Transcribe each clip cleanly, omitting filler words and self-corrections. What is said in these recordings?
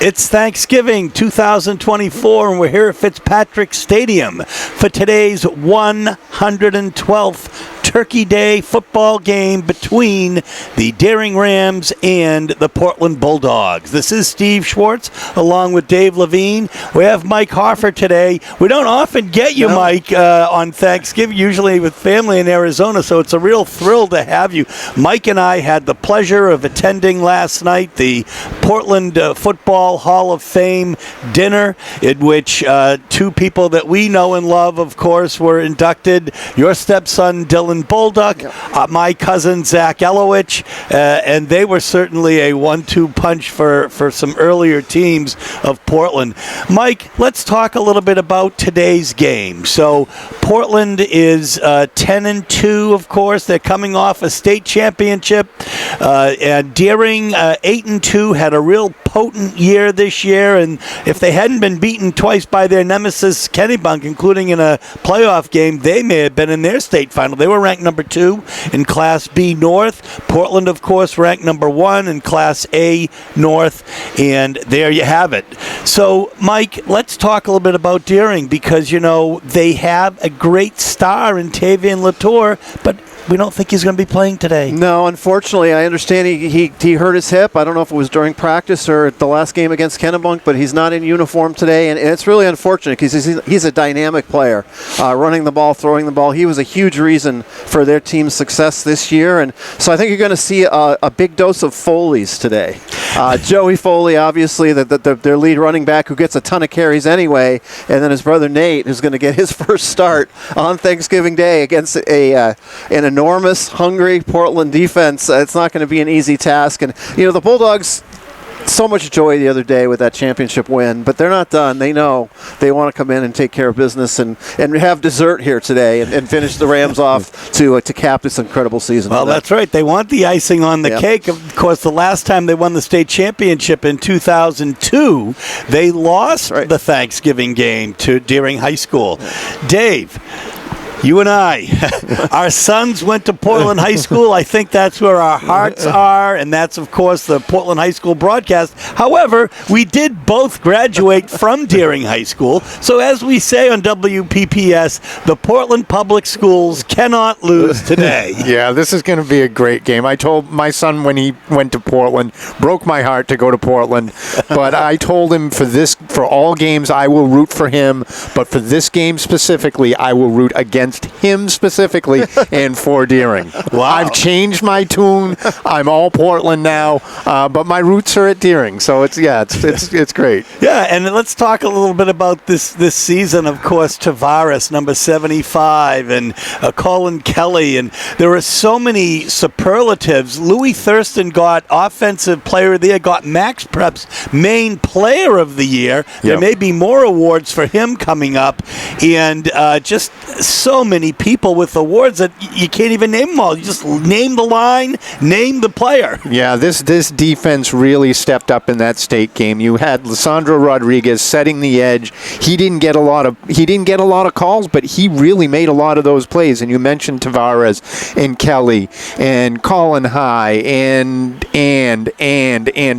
It's Thanksgiving 2024, and we're here at Fitzpatrick Stadium for today's 112th Turkey Day football game between the Deering Rams and the Portland Bulldogs. This is Steve Schwartz along with Dave Levine. We have Mike Hoffer today. We don't often get you, Mike, on Thanksgiving, usually with family in Arizona, so it's a real thrill to have you. Mike and I had the pleasure of attending last night the Portland Football Hall of Fame dinner, in which two people that we know and love, of course, were inducted. Your stepson, Dylan Bolduc, my cousin, Zach Elowich, and they were certainly a 1-2 punch for some earlier teams of Portland. Mike, let's talk a little bit about today's game. So Portland is 10-2, of course. They're coming off a state championship. And Deering, 8-2, had a real potent year this year, and if they hadn't been beaten twice by their nemesis Kennebunk, including in a playoff game, they may have been in their state final. They were ranked number 2 in Class B North. Portland, of course, ranked number 1 in Class A North, and there you have it. So, Mike, let's talk a little bit about Deering, because, you know, they have a great star in Tavian Latour, but we don't think he's going to be playing today. No, unfortunately. I understand he hurt his hip. I don't know if it was during practice or the last game against Kennebunk, but he's not in uniform today, and it's really unfortunate because he's a dynamic player, running the ball, throwing the ball. He was a huge reason for their team's success this year, and so I think you're going to see a big dose of Foley's today. Joey Foley, obviously, their lead running back, who gets a ton of carries anyway, and then his brother Nate, who's going to get his first start on Thanksgiving Day against an enormous, hungry Portland defense. It's not going to be an easy task. And, you know, the Bulldogs, so much joy the other day with that championship win, but they're not done. They know they want to come in and take care of business and have dessert here today and finish the Rams off to cap this incredible season. Well, that's right. They want the icing on the cake. Of course, the last time they won the state championship in 2002, they lost the Thanksgiving game to Deering High School. Dave, you and I, our sons went to Portland High School. I think that's where our hearts are, and that's, of course, the Portland High School broadcast. However, we did both graduate from Deering High School, so as we say on WPPS, the Portland Public Schools cannot lose today. Yeah, this is going to be a great game. I told my son when he went to Portland, broke my heart to go to Portland, but I told him for all games I will root for him, but for this game specifically, I will root against him specifically and for Deering. Wow. I've changed my tune. I'm all Portland now, but my roots are at Deering, so it's great. Yeah, and let's talk a little bit about this season. Of course, Tavares, number 75, and Colin Kelly, and there are so many superlatives. Louis Thurston got Offensive Player of the Year, got Max Prep's Maine Player of the Year. There may be more awards for him coming up, and just so many people with awards that you can't even name them all. You just name the line, name the player. Yeah, this defense really stepped up in that state game. You had Lisandro Rodriguez setting the edge. He didn't get a lot of calls, but he really made a lot of those plays. And you mentioned Tavares and Kelly and Colin High and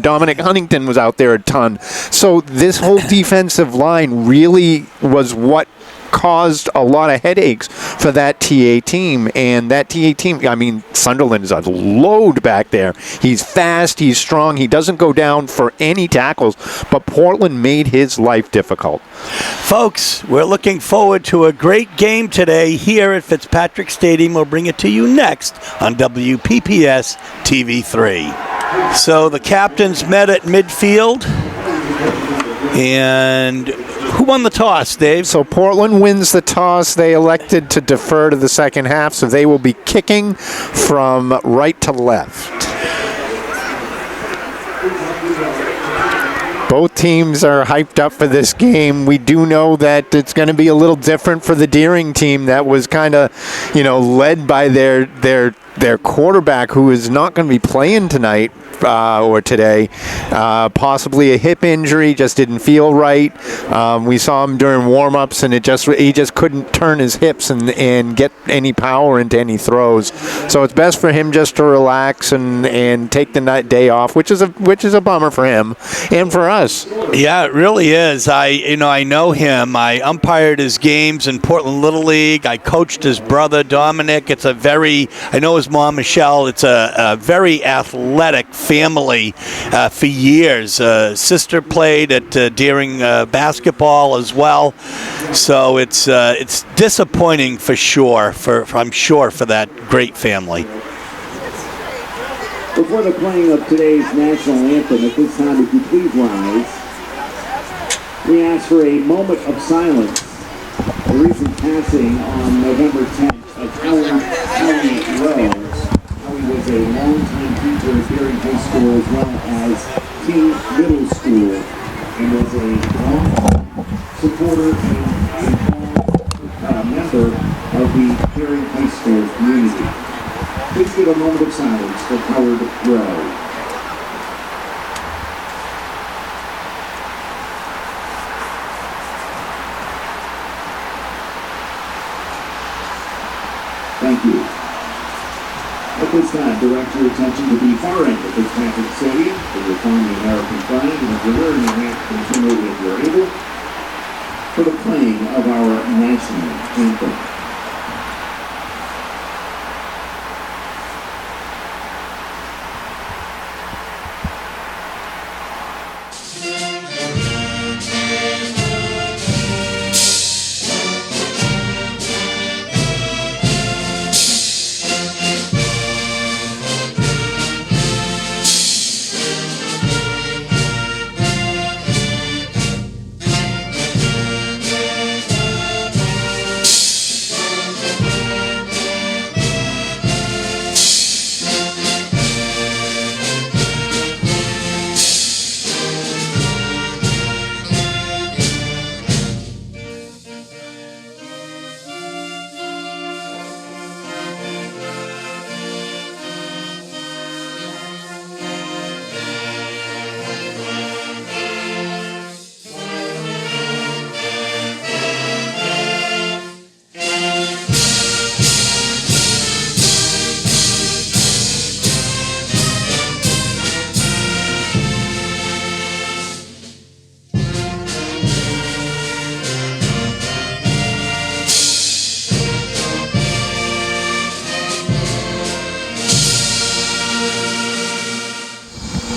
Dominic Huntington was out there a ton. So this whole defensive line really was what caused a lot of headaches for that TA team. And that TA team, I mean, Sunderland is a load back there. He's fast, he's strong, he doesn't go down for any tackles, but Portland made his life difficult. Folks, we're looking forward to a great game today here at Fitzpatrick Stadium. We'll bring it to you next on WPPS TV3. So the captains met at midfield, and who won the toss, Dave? So Portland wins the toss. They elected to defer to the second half, so they will be kicking from right to left. Both teams are hyped up for this game. We do know that it's going to be a little different for the Deering team that was kind of, led by their their quarterback, who is not going to be playing tonight or today, possibly a hip injury, just didn't feel right. We saw him during warm-ups, and he just couldn't turn his hips and get any power into any throws. So it's best for him just to relax and take the day off, which is a bummer for him and for us. Yeah, it really is. I know him. I umpired his games in Portland Little League. I coached his brother Dominic. I know his mom Michelle. It's a very athletic family for years. Sister played at Deering basketball as well. So it's disappointing for sure. I'm sure for that great family. Before the playing of today's national anthem, at this time, if you please rise, we ask for a moment of silence. The recent passing on November 10th of Howie Rowe. Howie was a longtime teacher at Deering High School as well as King Middle School, and was a long supporter and a member of the Deering High School community. Please give a moment of silence for Howard Rowe. Thank you. At this time, direct your attention to the far end of Fitzpatrick Stadium for your find the American flag, and if you're wearing your hat, continue if you're able for the playing of our national anthem.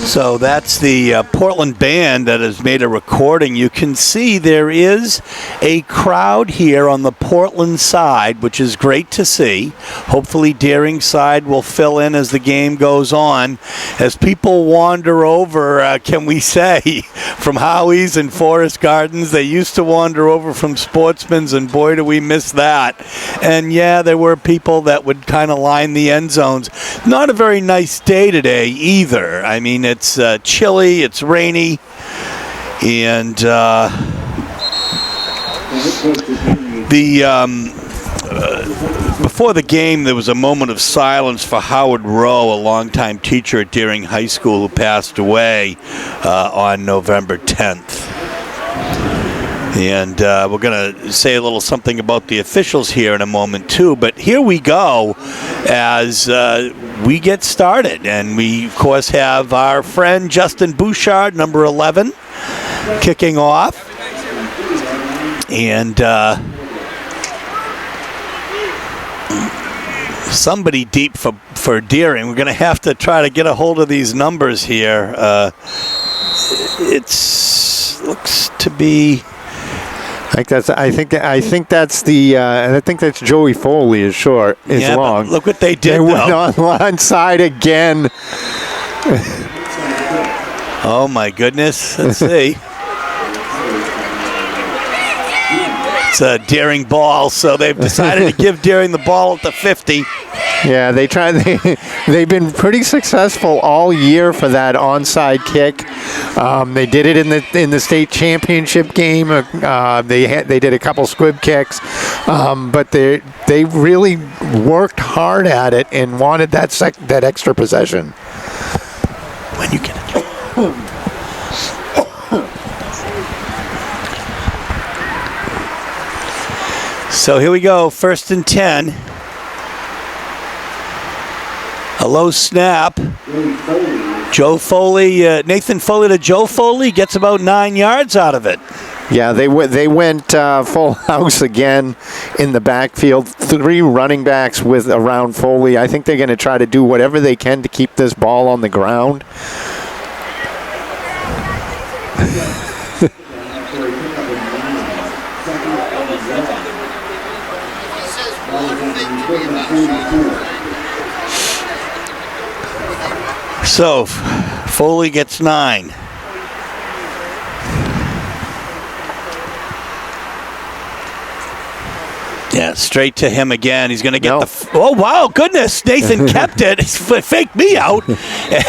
So that's the Portland band that has made a recording. You can see there is a crowd here on the Portland side, which is great to see. Hopefully Deering side will fill in as the game goes on. As people wander over, can we say, from Howie's and Forest Gardens, they used to wander over from Sportsman's, and boy, do we miss that. And yeah, there were people that would kind of line the end zones. Not a very nice day today either. I mean, it's chilly, it's rainy, and before the game, there was a moment of silence for Howard Rowe, a longtime teacher at Deering High School who passed away on November 10th. And we're going to say a little something about the officials here in a moment, too. But here we go as we get started. And we, of course, have our friend Justin Bouchard, number 11, kicking off. And somebody deep for Deering. We're going to have to try to get a hold of these numbers here. Looks to be... I think that's Joey Foley is short, is long. But look what they did. They went on onside again. Oh my goodness. Let's see. It's a Deering ball, so they've decided to give Deering the ball at the 50. Yeah, they've been pretty successful all year for that onside kick. They did it in the state championship game. They did a couple squib kicks, but they really worked hard at it and wanted that extra possession. When you get it. So here we go, 1st and 10. A low snap. Joe Foley, Nathan Foley to Joe Foley gets about 9 yards out of it. Yeah, they went full house again in the backfield. 3 running backs with around Foley. I think they're going to try to do whatever they can to keep this ball on the ground. So, Foley gets 9. Yeah, straight to him again. He's going to get oh, wow, goodness. Nathan kept it. He faked me out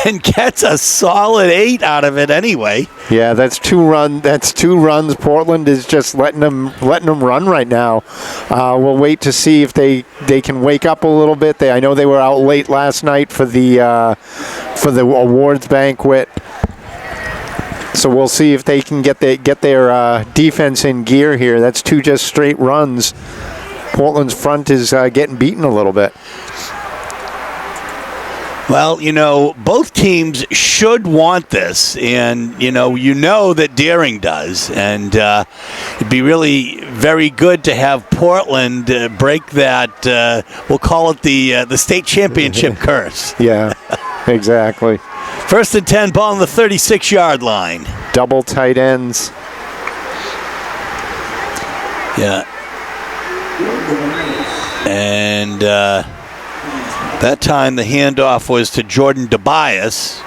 and gets a solid 8 out of it anyway. Yeah, that's 2 runs. Portland is just letting them run right now. We'll wait to see if they can wake up a little bit. I know they were out late last night for the awards banquet. So we'll see if they can get their defense in gear here. That's 2 just straight runs. Portland's front is getting beaten a little bit. Well, both teams should want this, and you know that Deering does, and it'd be really very good to have Portland break that. We'll call it the state championship curse. Yeah, exactly. 1st and 10, ball on the 36-yard line. Double tight ends. Yeah. And that time the handoff was to Jordan DeBias,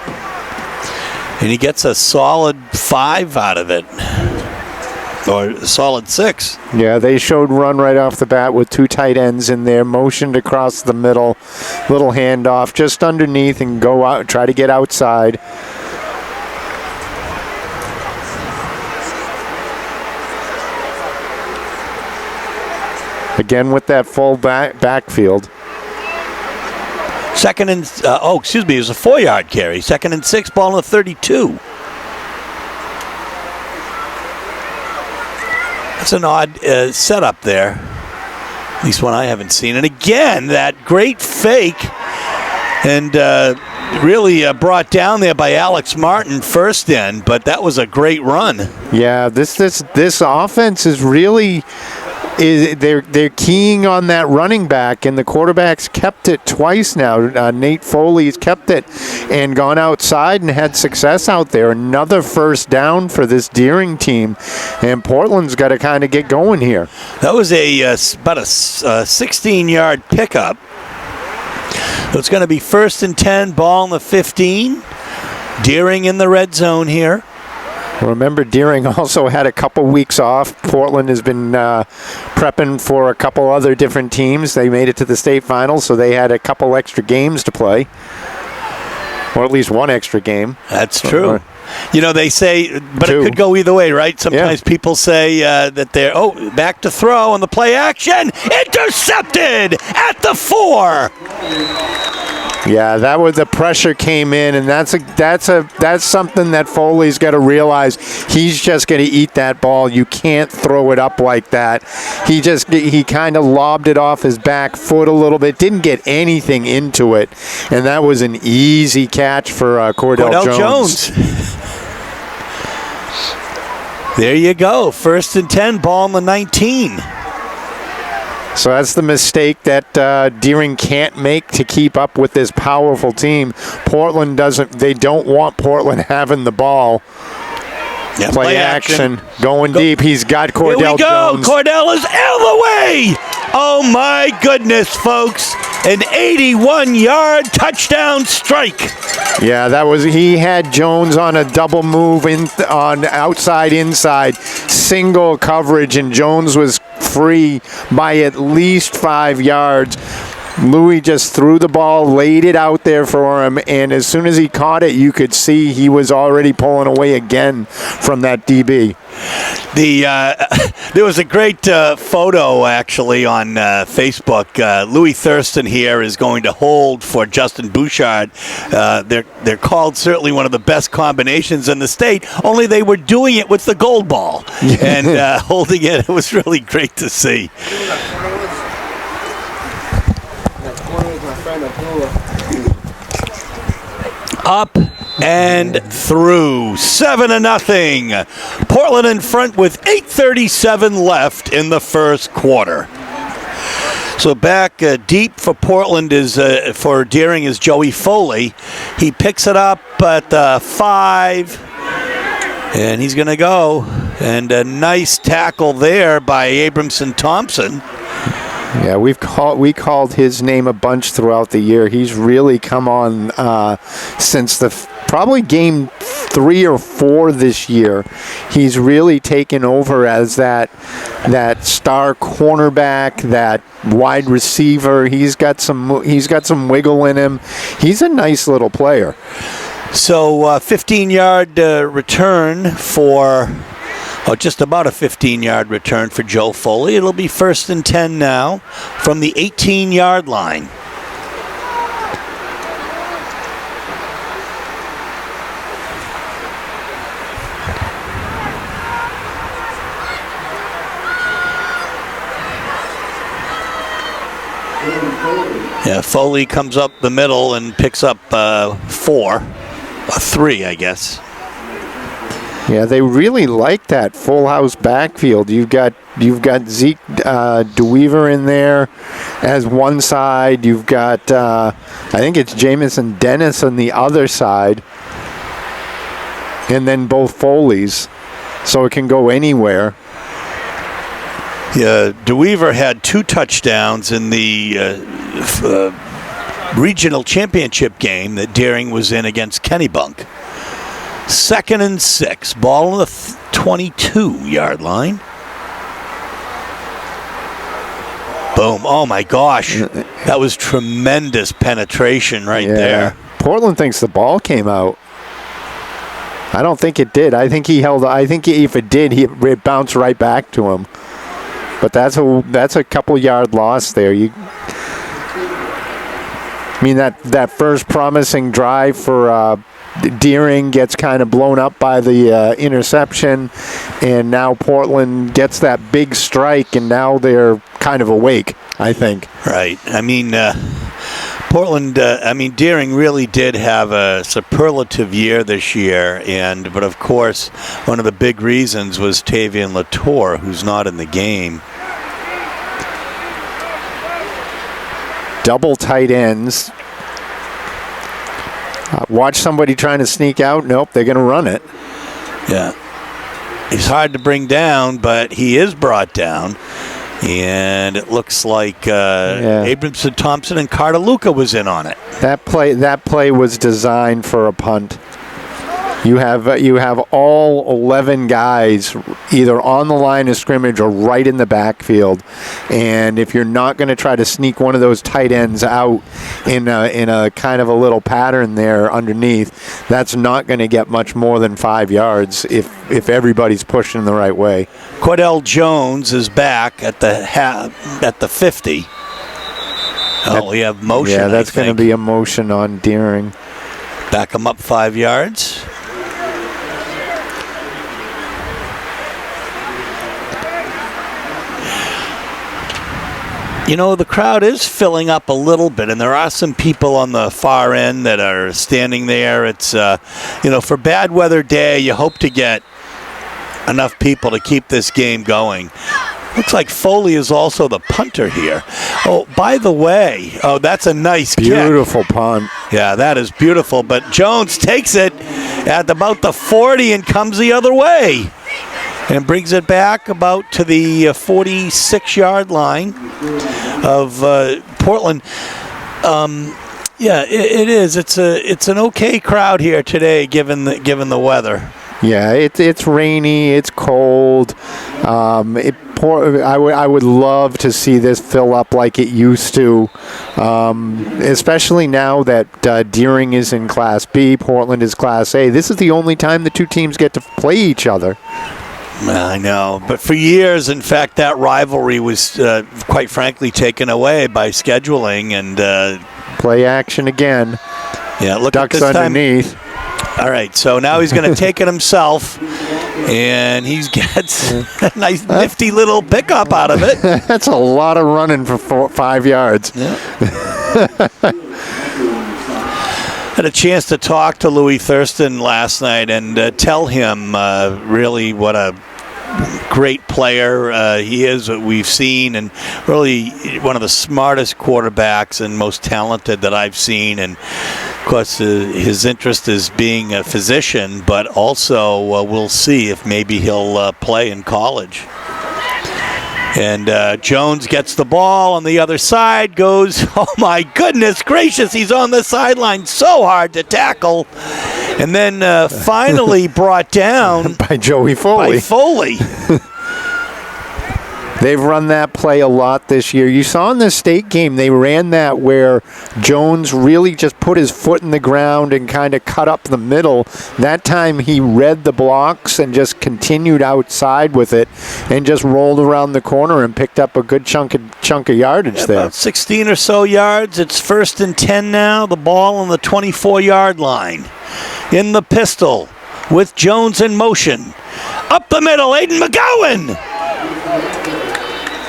and he gets a solid 5 out of it, or a solid 6. Yeah, they showed run right off the bat with 2 tight ends in there, motioned across the middle, little handoff just underneath and go out, try to get outside. Again with that full backfield. It was a 4-yard carry. 2nd and 6, ball on the 32. That's an odd setup there. At least one I haven't seen. And again, that great fake and really brought down there by Alex Martin first in, but that was a great run. Yeah, this offense is really... They're keying on that running back, and the quarterback's kept it twice now. Nate Foley's kept it and gone outside and had success out there. Another first down for this Deering team, and Portland's got to kind of get going here. That was about a 16-yard pickup. So it's going to be 1st and 10, ball on the 15. Deering in the red zone here. Remember, Deering also had a couple weeks off. Portland has been prepping for a couple other different teams. They made it to the state finals, so they had a couple extra games to play, or at least one extra game. That's true. They say, but 2. It could go either way, right? Sometimes people say that they're, back to throw on the play action. Intercepted at the 4. Yeah, that was the pressure came in, and that's something that Foley's got to realize. He's just going to eat that ball. You can't throw it up like that. He kind of lobbed it off his back foot a little bit, didn't get anything into it, and that was an easy catch for Cordell Jones. There you go, 1st and 10, ball on the 19. So that's the mistake that Deering can't make to keep up with this powerful team. Portland they don't want Portland having the ball. Yeah, play action. Going deep. He's got Cordell Here we go. Jones. Cordell is out of the way. Oh, my goodness, folks. An 81-yard touchdown strike. Yeah, he had Jones on a double move on outside inside, single coverage, and Jones was free by at least 5 yards. Louis just threw the ball, laid it out there for him, and as soon as he caught it, you could see he was already pulling away again from that DB. There was a great photo actually on Facebook. Louis Thurston here is going to hold for Justin Bouchard. They're called certainly one of the best combinations in the state. Only they were doing it with the gold ball and holding it. It was really great to see. Up and through, 7-0. Portland in front with 8:37 left in the first quarter. So back deep for Portland for Deering is Joey Foley. He picks it up at 5, and he's going to go. And a nice tackle there by Abramson Thompson. Yeah, we called his name a bunch throughout the year. He's really come on since probably game 3 or 4 this year. He's really taken over as that star cornerback, that wide receiver. He's got some wiggle in him. He's a nice little player. So 15-yard return for. Just about a 15-yard return for Joe Foley. It'll be 1st and 10 now from the 18-yard line. Yeah, Foley comes up the middle and picks up 3, I guess. Yeah, they really like that full house backfield. You've got Zeke DeWeaver in there as one side. You've got I think it's Jamison Dennis on the other side, and then both Foleys, so it can go anywhere. Yeah, DeWeaver had 2 touchdowns in the regional championship game that Deering was in against Kennebunk. 2nd and 6. Ball on the 22-yard line. Boom. Oh, my gosh. That was tremendous penetration right there. Portland thinks the ball came out. I don't think it did. I think if it did, it bounced right back to him. But that's a couple-yard loss there. That first promising drive for Deering gets kind of blown up by the interception, and now Portland gets that big strike, and now they're kind of awake, I think. Right. Portland, Deering really did have a superlative year this year, but of course, one of the big reasons was Tavian Latour, who's not in the game. Double tight ends. Watch somebody trying to sneak out. Nope, they're going to run it. Yeah. He's hard to bring down, but he is brought down. And it looks like Abramson Thompson and Carter Luca was in on it. That play was designed for a punt. You have all 11 guys either on the line of scrimmage or right in the backfield, and if you're not going to try to sneak one of those tight ends out in a kind of a little pattern there underneath, that's not going to get much more than 5 yards if everybody's pushing the right way. Cordell Jones is back at the 50. We have motion. Yeah, that's going to be a motion on Deering. Back him up 5 yards. The crowd is filling up a little bit, and there are some people on the far end that are standing there. It's, for bad weather day, you hope to get enough people to keep this game going. Looks like Foley is also the punter here. Oh, by the way, that's a nice beautiful kick. Punt. Yeah, that is beautiful, but Jones takes it at about the 40 and comes the other way. And brings it back about to the 46-yard line of Portland. It is. It's an okay crowd here today, given the weather. Yeah, it's rainy. It's cold. I would love to see this fill up like it used to, especially now that Deering is in Class B, Portland is Class A. This is the only time the two teams get to play each other. I know, but for years, in fact, that rivalry was, quite frankly, taken away by scheduling and play action again. Yeah, look Ducks at this underneath. Time. All right, so now he's going to take it himself, and he gets a nice, nifty little pickup out of it. That's a lot of running for 5 yards. Yeah. Had a chance to talk to Louis Thurston last night and tell him really what a great player he is, what we've seen, and really one of the smartest quarterbacks and most talented that I've seen. And of course, his interest is being a physician, but also we'll see if maybe he'll play in college. And Jones gets the ball on the other side, goes, oh my goodness gracious, he's on the sideline, so hard to tackle. And then finally brought down by Joey Foley. By Foley. They've run that play a lot this year. You saw in the state game, they ran that where Jones really just put his foot in the ground and kind of cut up the middle. That time he read the blocks and just continued outside with it and just rolled around the corner and picked up a good chunk of yardage there. About 16 or so yards. It's 1st and 10 now. The ball on the 24-yard line. In the pistol with Jones in motion. Up the middle, Aiden McGowan.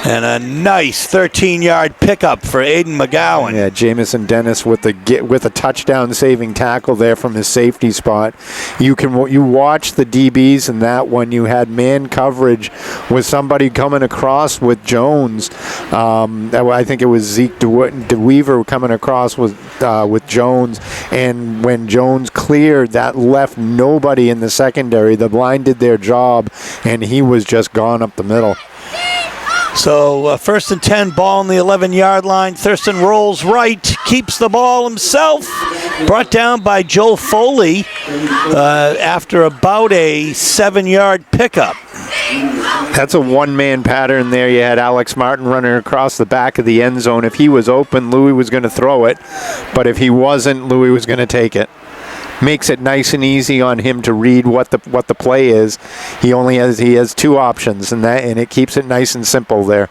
And a nice 13-yard pickup for Aiden McGowan. Yeah, Jamison Dennis with a touchdown-saving tackle there from his safety spot. You watch the DBs in that one. You had man coverage with somebody coming across with Jones. I think it was Zeke DeWeaver coming across with Jones. And when Jones cleared, that left nobody in the secondary. The line did their job, and he was just gone up the middle. So 1st and 10, ball on the 11-yard line. Thurston rolls right, keeps the ball himself. Brought down by Joe Foley after about a 7-yard pickup. That's a one-man pattern there. You had Alex Martin running across the back of the end zone. If he was open, Louis was going to throw it. But if he wasn't, Louis was going to take it. Makes it nice and easy on him to read what the play is. He has two options, and it keeps it nice and simple there.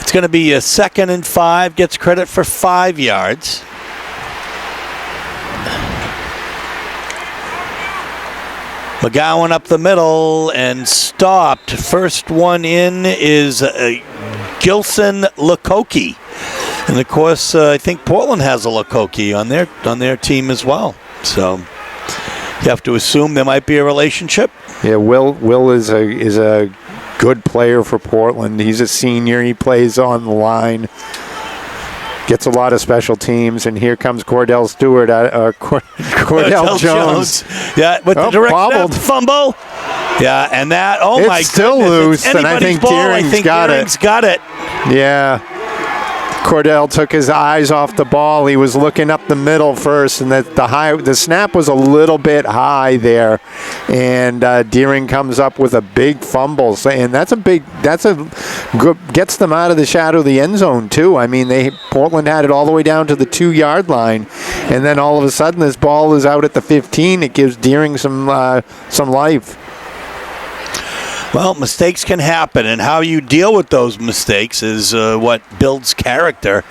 It's going to be a 2nd and 5. Gets credit for 5 yards. McGowan up the middle and stopped. First one in is Gilson Lukoki. And of course, I think Portland has a Lukoki on their team as well. So you have to assume there might be a relationship. Yeah, Will is a good player for Portland. He's a senior. He plays on the line. Gets a lot of special teams, and here comes Cordell Stewart, Cordell Jones. Yeah, with the direct snap, fumble. Yeah, and that, my goodness. It's still loose, and I think Deering's got it. Yeah. Cordell took his eyes off the ball. He was looking up the middle first, and the snap was a little bit high there, and Deering comes up with a big fumble, and that's a good, gets them out of the shadow of the end zone too. I mean, Portland had it all the way down to the 2-yard line, and then all of a sudden this ball is out at the 15. It gives Deering some life. Well, mistakes can happen, and how you deal with those mistakes is what builds character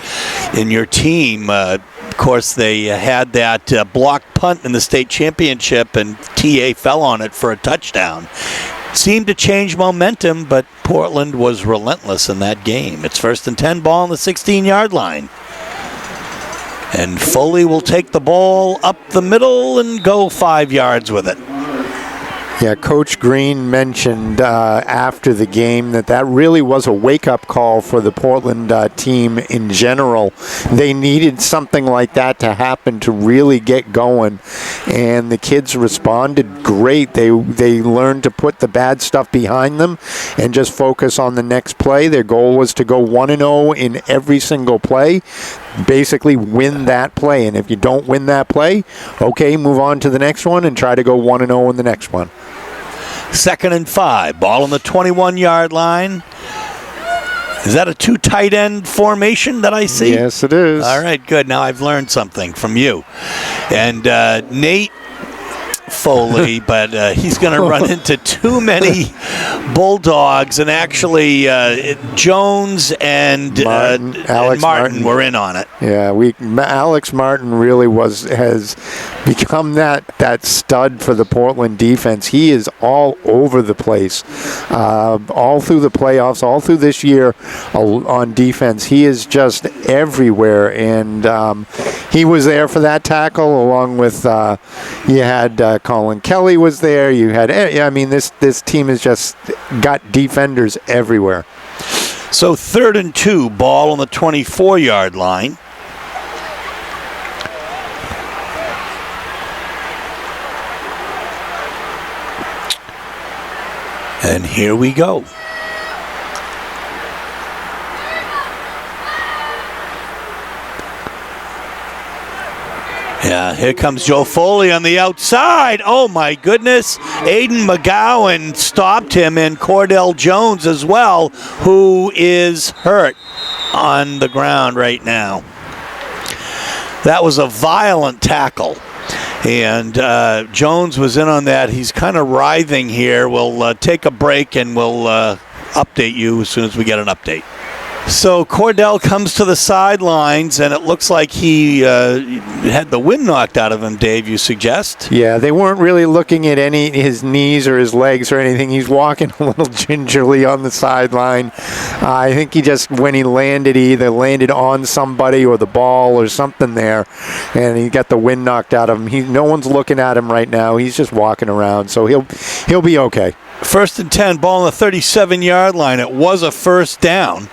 in your team. Of course, they had that blocked punt in the state championship, and TA fell on it for a touchdown. Seemed to change momentum, but Portland was relentless in that game. It's 1st and 10, ball on the 16-yard line. And Foley will take the ball up the middle and go 5 yards with it. Yeah, Coach Green mentioned after the game that really was a wake-up call for the Portland team in general. They needed something like that to happen to really get going, and the kids responded great. They learned to put the bad stuff behind them and just focus on the next play. Their goal was to go 1-0 in every single play. Basically win that play, and if you don't win that play, okay, move on to the next one and try to go 1-0 in the next one. 2nd and 5. Ball on the 21-yard line. Is that a 2 tight end formation that I see? Yes, it is. All right, good. Now I've learned something from you. And Nate Foley, but he's going to run into too many Bulldogs, and actually Jones and Alex Martin were in on it. Yeah, Alex Martin really has become that stud for the Portland defense. He is all over the place, all through the playoffs, all through this year on defense. He is just everywhere, and he was there for that tackle along with you had Colin Kelly was there. You had, I mean, this team has just got defenders everywhere. So 3rd and 2, ball on the 24-yard line. And here we go. Yeah, here comes Joe Foley on the outside. Oh, my goodness. Aiden McGowan stopped him, and Cordell Jones as well, who is hurt on the ground right now. That was a violent tackle. And Jones was in on that. He's kind of writhing here. We'll take a break, and we'll update you as soon as we get an update. So Cordell comes to the sidelines, and it looks like he had the wind knocked out of him, Dave, you suggest? Yeah, they weren't really looking at his knees or his legs or anything. He's walking a little gingerly on the sideline. I think he just, when he landed, he either landed on somebody or the ball or something there, and he got the wind knocked out of him. No one's looking at him right now. He's just walking around, so he'll be okay. 1st and 10, ball on the 37-yard line. It was a first down.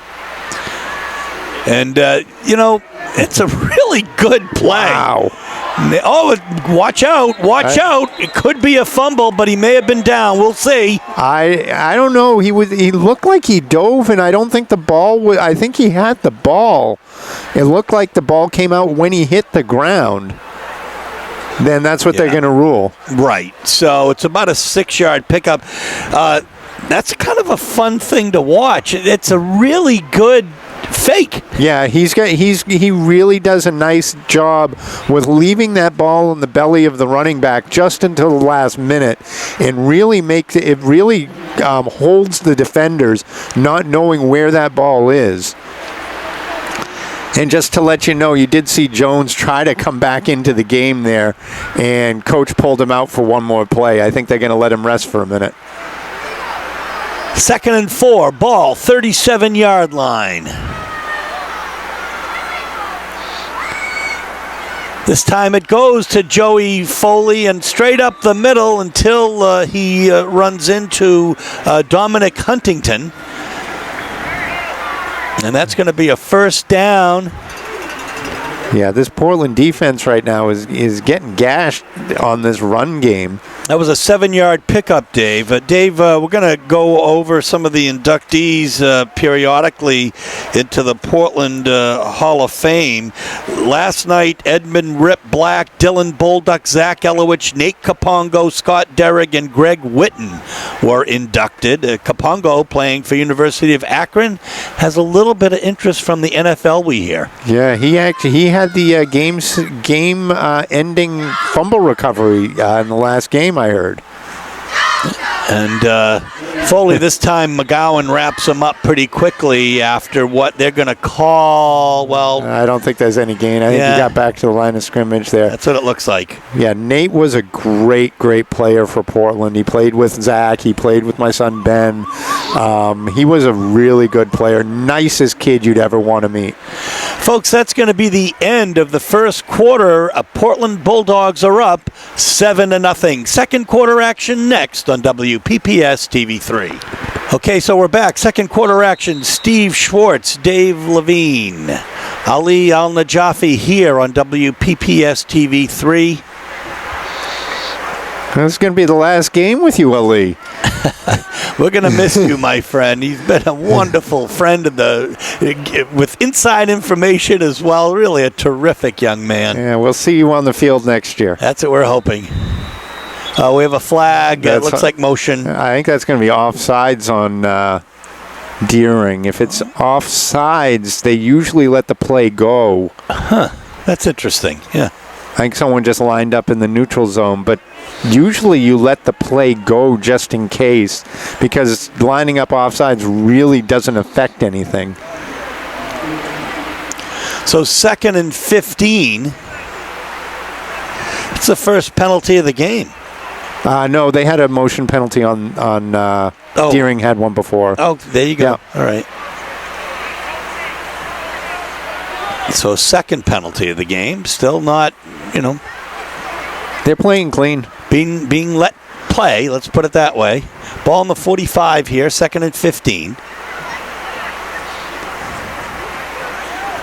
And, it's a really good play. Wow. Oh, watch out. Watch out. It could be a fumble, but he may have been down. We'll see. I don't know. He looked like he dove, and I don't think the ball I think he had the ball. It looked like the ball came out when he hit the ground. Then that's what they're going to rule. Right. So it's about a 6-yard pickup. That's kind of a fun thing to watch. It's a really good fake. Yeah, he really does a nice job with leaving that ball in the belly of the running back just until the last minute, and really holds the defenders not knowing where that ball is. And just to let you know, you did see Jones try to come back into the game there, and coach pulled him out for one more play. I think they're going to let him rest for a minute. 2nd and 4, ball, 37-yard line. This time it goes to Joey Foley and straight up the middle until he runs into Dominic Huntington. And that's going to be a first down. Yeah, this Portland defense right now is getting gashed on this run game. That was a 7-yard pickup, Dave. Dave, we're going to go over some of the inductees periodically into the Portland Hall of Fame. Last night, Edmund Rip Black, Dylan Bolduc, Zach Elowich, Nate Capongo, Scott Derrick, and Greg Witten were inducted. Capongo, playing for University of Akron, has a little bit of interest from the NFL, we hear. Yeah, he had the game-ending fumble recovery in the last game, I heard. And Foley, this time McGowan wraps him up pretty quickly after what they're going to call, I don't think there's any gain. I think he got back to the line of scrimmage there. That's what it looks like. Yeah, Nate was a great player for Portland. He played with Zach. He played with my son Ben. He was a really good player. Nicest kid you'd ever want to meet. Folks, that's going to be the end of the first quarter. Portland Bulldogs are up 7-0. Second quarter action next on WPPS TV3. Okay, so we're back. Second quarter action. Steve Schwartz, Dave Levine, Ali Al-Najafi here on WPPS TV3. This is going to be the last game with you, Ali. We're going to miss you, my friend. He's been a wonderful friend with inside information as well. Really a terrific young man. Yeah, we'll see you on the field next year. That's what we're hoping. We have a flag. It That's looks like motion. I think that's going to be offsides on Deering. If it's offsides, they usually let the play go. That's interesting. Yeah. I think someone just lined up in the neutral zone, but usually you let the play go just in case, because lining up offsides really doesn't affect anything. So 2nd and 15. It's the first penalty of the game. No, they had a motion penalty on Deering had one before. Oh, there you go. Yeah. All right. So second penalty of the game. Still not, They're playing clean. being let play. Let's put it that way. Ball on the 45 here. 2nd and 15.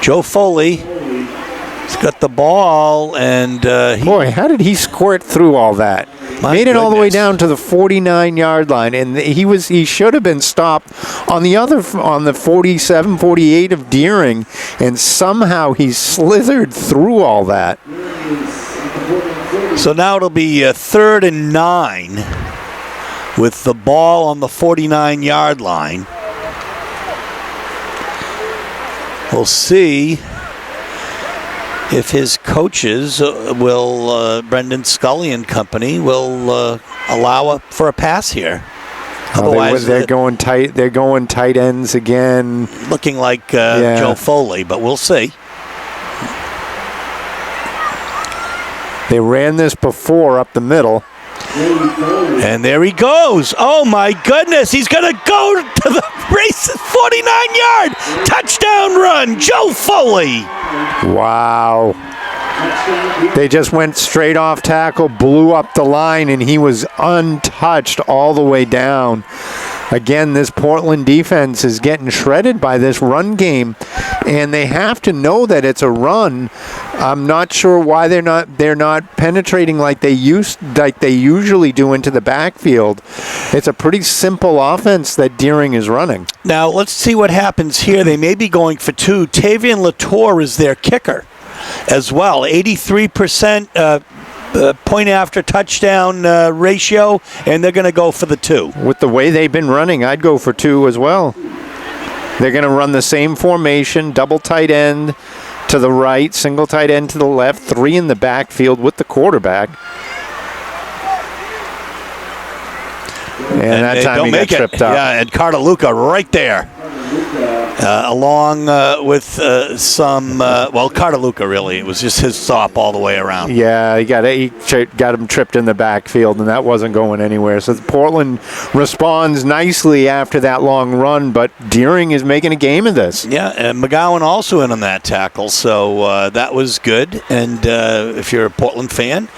Joe Foley has got the ball, and Boy, how did he squirt through all that? My Made it all the way goodness. down to the 49-yard line, and he should have been stopped on the 47, 48 of Deering, and somehow he slithered through all that. So now it'll be 3rd and 9 with the ball on the 49-yard line. We'll see if his coaches Brendan Scully and company will allow for a pass here. Otherwise, They're going tight. They're going tight ends again. looking like Joe Foley, but we'll see. They ran this before up the middle. And there he goes. Oh, my goodness. He's going to go to the race 49-yard touchdown run. Joe Foley. Wow. They just went straight off tackle, blew up the line, and he was untouched all the way down. Again, this Portland defense is getting shredded by this run game, and they have to know that it's a run. I'm not sure why they're not penetrating like they usually do into the backfield. It's a pretty simple offense that Deering is running. Now, let's see what happens here. They may be going for two. Tavian Latour is their kicker as well. 83% point after touchdown ratio, and they're going to go for the two. With the way they've been running, I'd go for two as well. They're going to run the same formation, double tight end to the right, single tight end to the left, three in the backfield with the quarterback. And that time he got tripped up. Yeah, and Cartaluca right there. Along with Cartaluca, really. It was just his stop all the way around. Yeah, he got him tripped in the backfield, and that wasn't going anywhere. So Portland responds nicely after that long run, but Deering is making a game of this. Yeah, and McGowan also in on that tackle, so that was good. And if you're a Portland fan,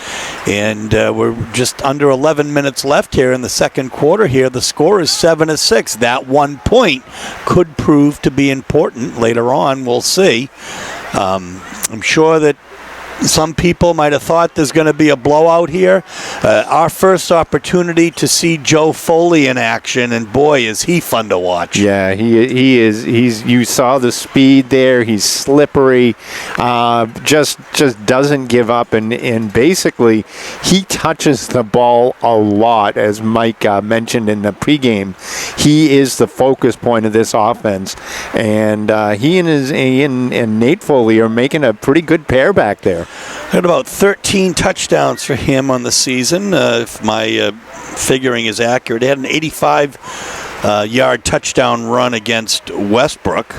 and we're just under 11 minutes left here in the second quarter here, the score is 7-6. That 1 point could prove to be important later on. We'll see. I'm sure that some people might have thought there's going to be a blowout here. Our first opportunity to see Joe Foley in action, and boy, is he fun to watch. Yeah, he is. You saw the speed there. He's slippery. Just doesn't give up, and basically he touches the ball a lot, as Mike mentioned in the pregame. He is the focus point of this offense, and he and Nate Foley are making a pretty good pair back there. Got about 13 touchdowns for him on the season, if my figuring is accurate. He had an 85-yard touchdown run against Westbrook.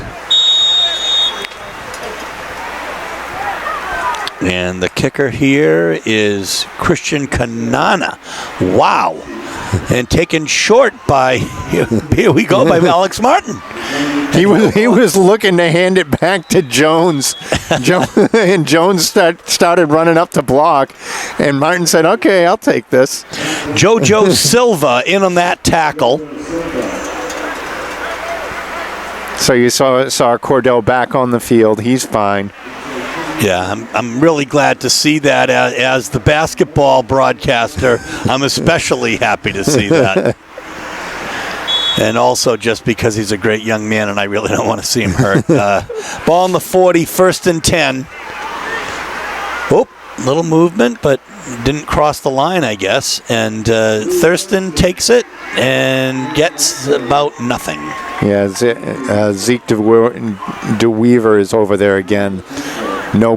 And the kicker here is Christian Kanana. Wow. And taken short by, here we go, by Alex Martin. He was looking to hand it back to Jones. And Jones started running up to block. And Martin said, okay, I'll take this. JoJo Silva in on that tackle. So you saw Cordell back on the field. He's fine. Yeah, I'm really glad to see that. As the basketball broadcaster, I'm especially happy to see that. And also just because he's a great young man and I really don't want to see him hurt. Ball on the 40, 1st and 10. Oh, little movement, but didn't cross the line, I guess. And Thurston takes it and gets about nothing. Yeah, Zeke DeWeaver is over there again. No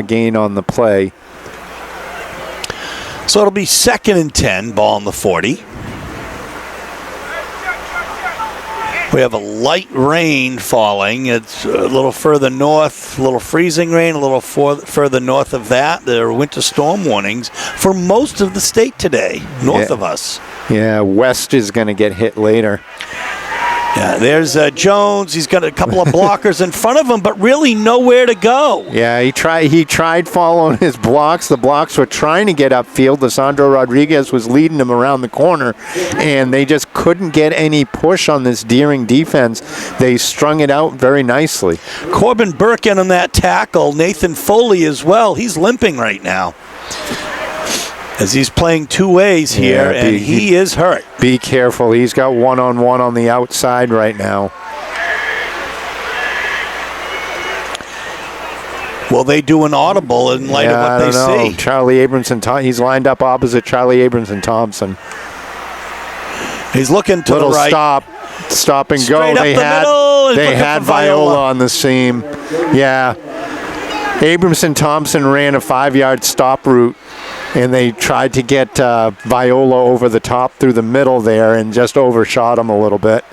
gain on the play. So it'll be 2nd and 10, ball on the 40. We have a light rain falling. It's a little further north, a little freezing rain, a little further north of that. There are winter storm warnings for most of the state today, north of us. Yeah, west is going to get hit later. Yeah, there's Jones. He's got a couple of blockers in front of him, but really nowhere to go. Yeah, he tried following his blocks. The blocks were trying to get upfield. Lisandro Rodriguez was leading him around the corner, and they just couldn't get any push on this Deering defense. They strung it out very nicely. Corbin Burke in on that tackle. Nathan Foley as well. He's limping right now, as he's playing two ways here, and he is hurt. Be careful. He's got one-on-one on the outside right now. Will they do an audible in light of what they see? Charlie Abramson, he's lined up opposite Charlie Abramson Thompson. He's looking to the right. Stop and Straight go. They had Viola on the seam. Yeah. Abramson Thompson ran a 5-yard stop route, and they tried to get Viola over the top through the middle there and just overshot him a little bit.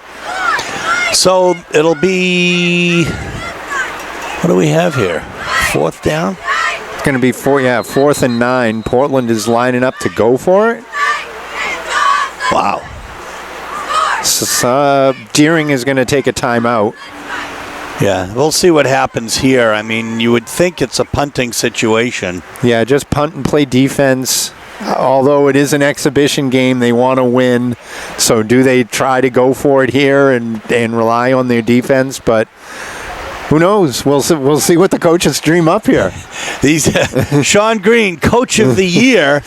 So it'll be, what do we have here? 4th down? It's going to be 4th and 9. Portland is lining up to go for it. Wow. So, Deering is going to take a timeout. Yeah, we'll see what happens here. I mean, you would think it's a punting situation. Yeah, just punt and play defense. Although it is an exhibition game, they want to win. So do they try to go for it here and rely on their defense? But who knows? We'll see what the coaches dream up here. Sean Green, Coach of the Year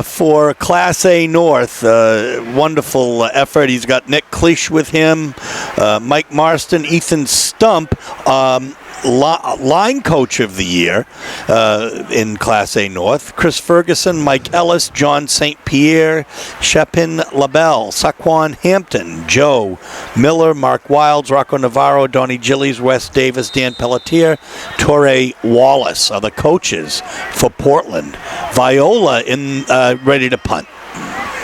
for Class A North. Wonderful effort. He's got Nick Cleish with him, Mike Marston, Ethan Stump, line Coach of the Year in Class A North. Chris Ferguson, Mike Ellis, John St. Pierre, Shepin LaBelle, Saquon Hampton, Joe Miller, Mark Wilds, Rocco Navarro, Donnie Gillies, Wes Davis, Dan Pelletier, Torrey Wallace are the coaches for Portland. Viola ready to punt.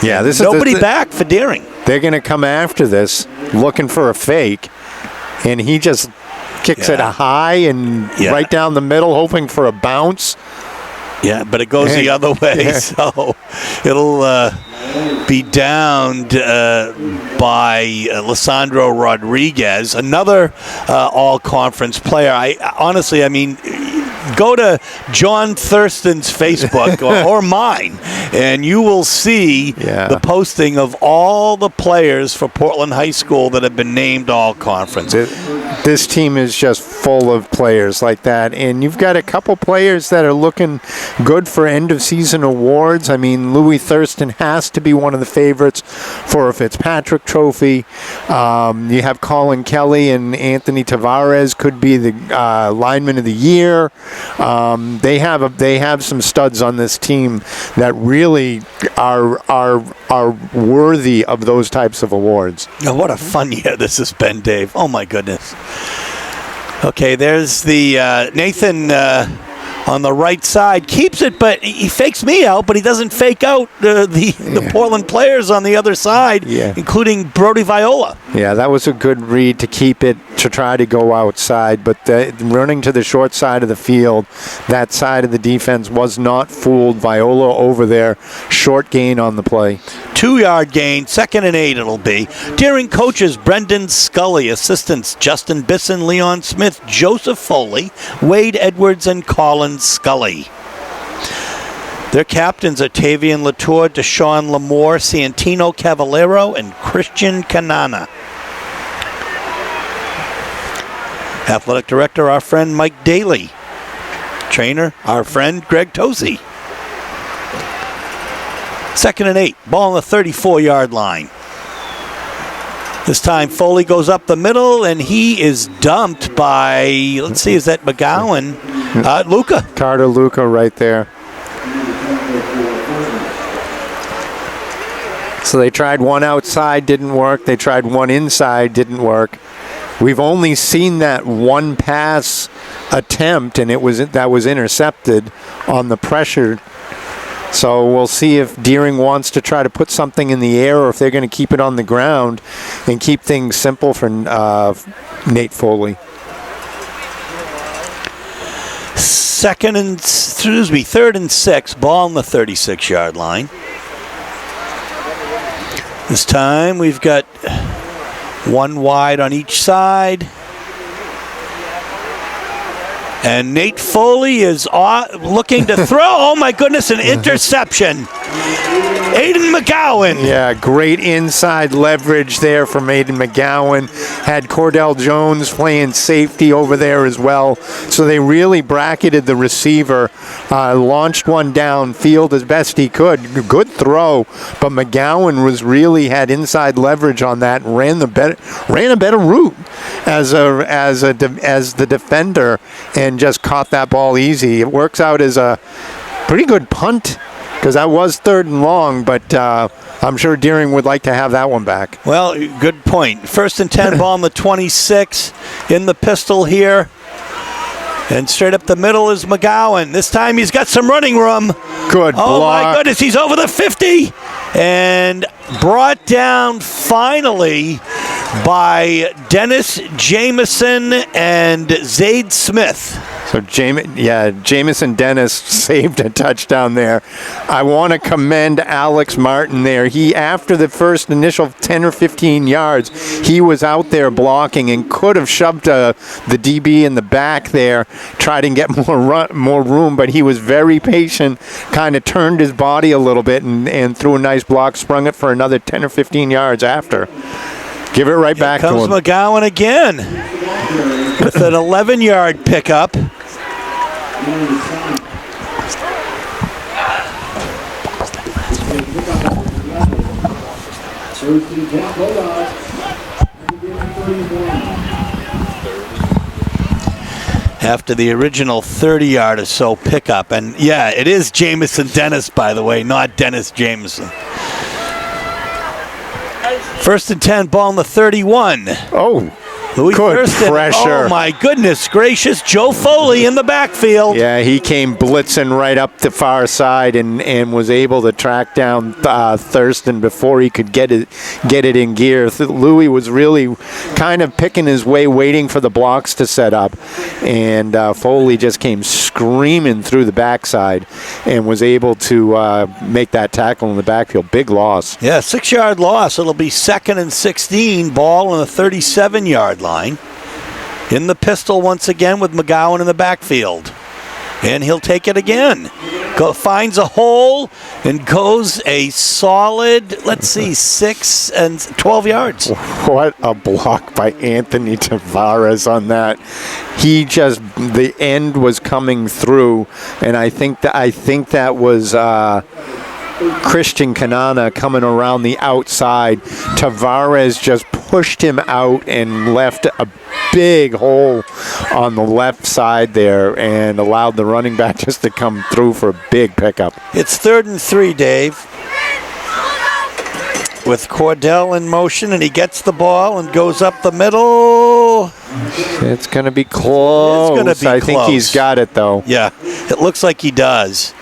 Yeah, this nobody is back for Deering. They're going to come after this looking for a fake, and he just kicks it high and right down the middle, hoping for a bounce. Yeah, but it goes the other way, so it'll be downed by Lisandro Rodriguez, another all-conference player. I mean, go to John Thurston's Facebook or mine, and you will see the posting of all the players for Portland High School that have been named all-conference. This team is just full of players like that, and you've got a couple players that are looking good for end-of-season awards. I mean, Louis Thurston has to be one of the favorites for a Fitzpatrick Trophy. You have Colin Kelly and Anthony Tavares could be the lineman of the year. They have some studs on this team that really are worthy of those types of awards. Oh, what a fun year this has been, Dave. Oh, my goodness. Okay, there's the Nathan on the right side. Keeps it, but he fakes me out, but he doesn't fake out the Portland players on the other side, including Brody Viola. Yeah, that was a good read to keep it, to try to go outside, but running to the short side of the field, that side of the defense was not fooled. Viola over there, short gain on the play. 2-yard gain, 2nd and 8 it'll be. Deering coaches Brendan Scully, assistants Justin Bisson, Leon Smith, Joseph Foley, Wade Edwards, and Colin Scully. Their captains are Tavian Latour, Deshaun Lamore, Santino Cavallero, and Christian Canana. Athletic director, our friend Mike Daly. Trainer, our friend Greg Tosi. 2nd and 8, ball on the 34-yard line. This time Foley goes up the middle, and he is dumped by, let's see, is that McGowan? Luca. Carter Luca right there. So they tried one outside, didn't work. They tried one inside, didn't work. We've only seen that one pass attempt, and that was intercepted on the pressure. So we'll see if Deering wants to try to put something in the air or if they're going to keep it on the ground and keep things simple for Nate Foley. Third and 6, ball on the 36-yard line. This time we've got one wide on each side. And Nate Foley is looking to throw. Oh, my goodness, an interception. Aiden McGowan. Yeah, great inside leverage there from Aiden McGowan. Had Cordell Jones playing safety over there as well. So they really bracketed the receiver, launched one downfield as best he could. Good throw, but McGowan had inside leverage on that and ran a better route as the defender and just caught that ball easy. It works out as a pretty good punt because that was 3rd and long, but I'm sure Deering would like to have that one back. Well, good point. 1st and 10, ball on the 26 in the pistol here. And straight up the middle is McGowan. This time he's got some running room. Good block. Oh, my goodness, he's over the 50. And brought down finally by Dennis Jamison and Zade Smith. So Jamison Dennis saved a touchdown there. I want to commend Alex Martin there. He, after the first initial 10 or 15 yards, he was out there blocking and could have shoved the DB in the back there, tried to get more room, but he was very patient, kind of turned his body a little bit and threw a nice block, sprung it for another 10 or 15 yards after. Give it right back to him. Comes McGowan again with an 11-yard pickup. After the original 30-yard or so pickup. And, yeah, it is Jamison Dennis, by the way, not Dennis Jameson. 1st and 10, ball on the 31. Oh, Louis good Thurston. pressure. Oh, my goodness gracious. Joe Foley in the backfield. Yeah, he came blitzing right up the far side and was able to track down Thurston before he could get it in gear. Louis was really kind of picking his way, waiting for the blocks to set up. And Foley just came screaming through the backside and was able to make that tackle in the backfield. Big loss. Yeah, 6-yard loss. It'll be 2nd and 16, ball on the 37-yard line. In the pistol once again with McGowan in the backfield. And he'll take it again. Finds a hole and goes a solid, 6 and 12 yards. What a block by Anthony Tavares on that. The end was coming through, and I think that was Christian Kanana coming around the outside. Tavares just pushed him out and left a big hole on the left side there and allowed the running back just to come through for a big pickup. It's 3rd and 3, Dave. With Cordell in motion, and he gets the ball and goes up the middle. It's going to be close. It's going to be I close. think he's got it, though. Yeah, it looks like he does.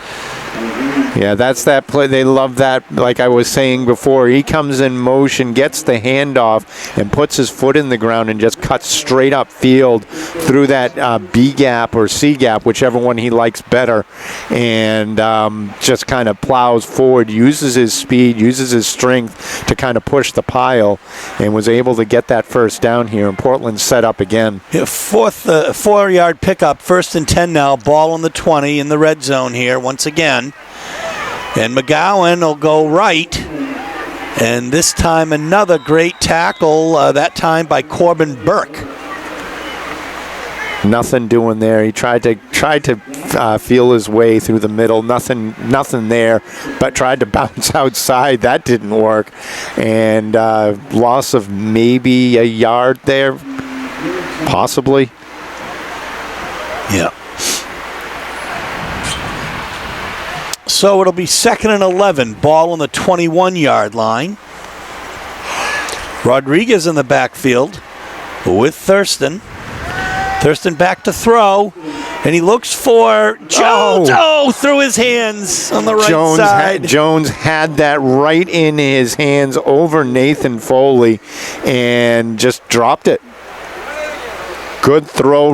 Yeah, that's that play. They love that. Like I was saying before, he comes in motion, gets the handoff, and puts his foot in the ground and just cuts straight up field through that B gap or C gap, whichever one he likes better, and just kind of plows forward, uses his speed, uses his strength to kind of push the pile, and was able to get that first down here. And Portland set up again. Yeah, 4-yard pickup, 1st and 10 now, ball on the 20 in the red zone here once again. And McGowan will go right. And this time another great tackle, that time by Corbin Burke. Nothing doing there. He tried to feel his way through the middle. Nothing there, but tried to bounce outside. That didn't work. And loss of maybe a yard there, possibly. Yeah. So it'll be 2nd and 11. Ball on the 21-yard line. Rodriguez in the backfield with Thurston. Thurston back to throw. And he looks for Jones. Oh, through his hands on the right side. Jones had that right in his hands over Nathan Foley and just dropped it. Good throw,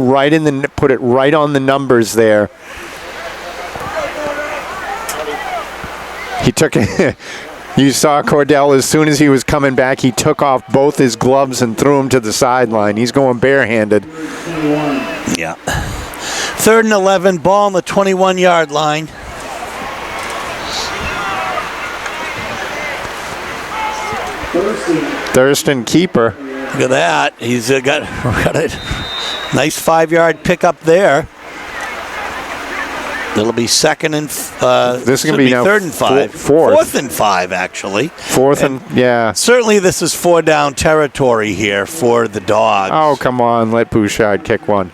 put it right on the numbers there. He took it. You saw Cordell, as soon as he was coming back, he took off both his gloves and threw them to the sideline. He's going barehanded. Yeah. 3rd and 11, ball on the 21-yard line. Thurston keeper. Look at that. He's got a nice 5-yard pickup there. It'll be 2nd and this is going to be now 3rd and 5. 4th and 5, actually. 4th and yeah. Certainly, this is 4-down territory here for the Dogs. Oh, come on, let Bouchard kick one.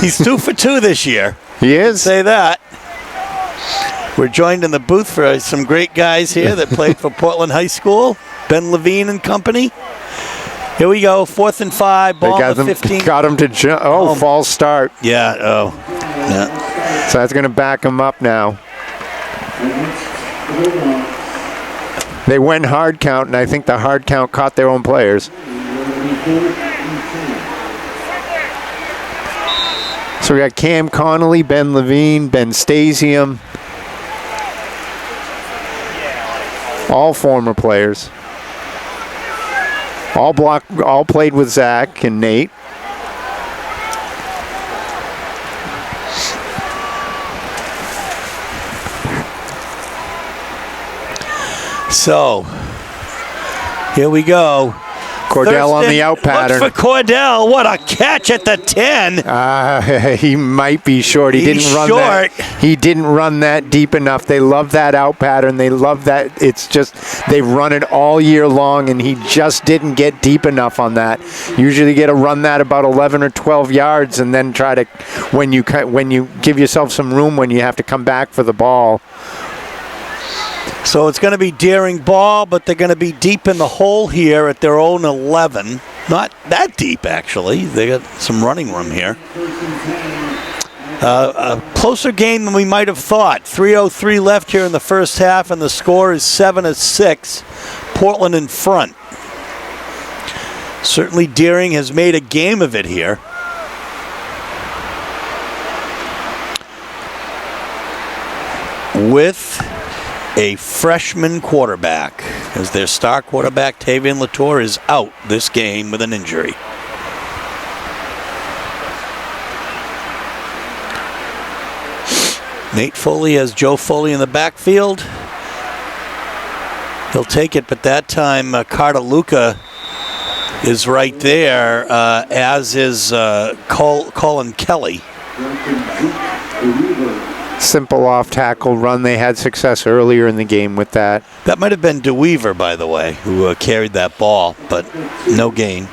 He's 2 for 2 this year. He is. Say that. We're joined in the booth for some great guys here that played for Portland High School. Ben Levine and company. Here we go, 4th and 5, ball on the 15. Got him to jump. False start. Yeah, yeah. So that's going to back him up now. They went hard count, and I think the hard count caught their own players. So we got Cam Connolly, Ben Levine, Ben Stasium. All former players. All played with Zach and Nate. So, here we go. Cordell on the out pattern. Looks for Cordell. What a catch at the 10. He might be short. He didn't run that deep enough. They love that out pattern. They love that. It's just they run it all year long, and he just didn't get deep enough on that. Usually, you get to run that about 11 or 12 yards, and then try to when you give yourself some room when you have to come back for the ball. So it's going to be daring ball, but they're going to be deep in the hole here at their own 11. Not that deep, actually. They got some running room here. A closer game than we might have thought. 3:03 left here in the first half, and the score is 7-6. Portland in front. Certainly Deering has made a game of it here. With a freshman quarterback, as their star quarterback, Tavian Latour, is out this game with an injury. Nate Foley has Joe Foley in the backfield. He'll take it, but that time Carter Luca is right there, as is Colin Kelly. Simple off-tackle run. They had success earlier in the game with that. That might have been DeWeaver, by the way, who carried that ball, but no gain.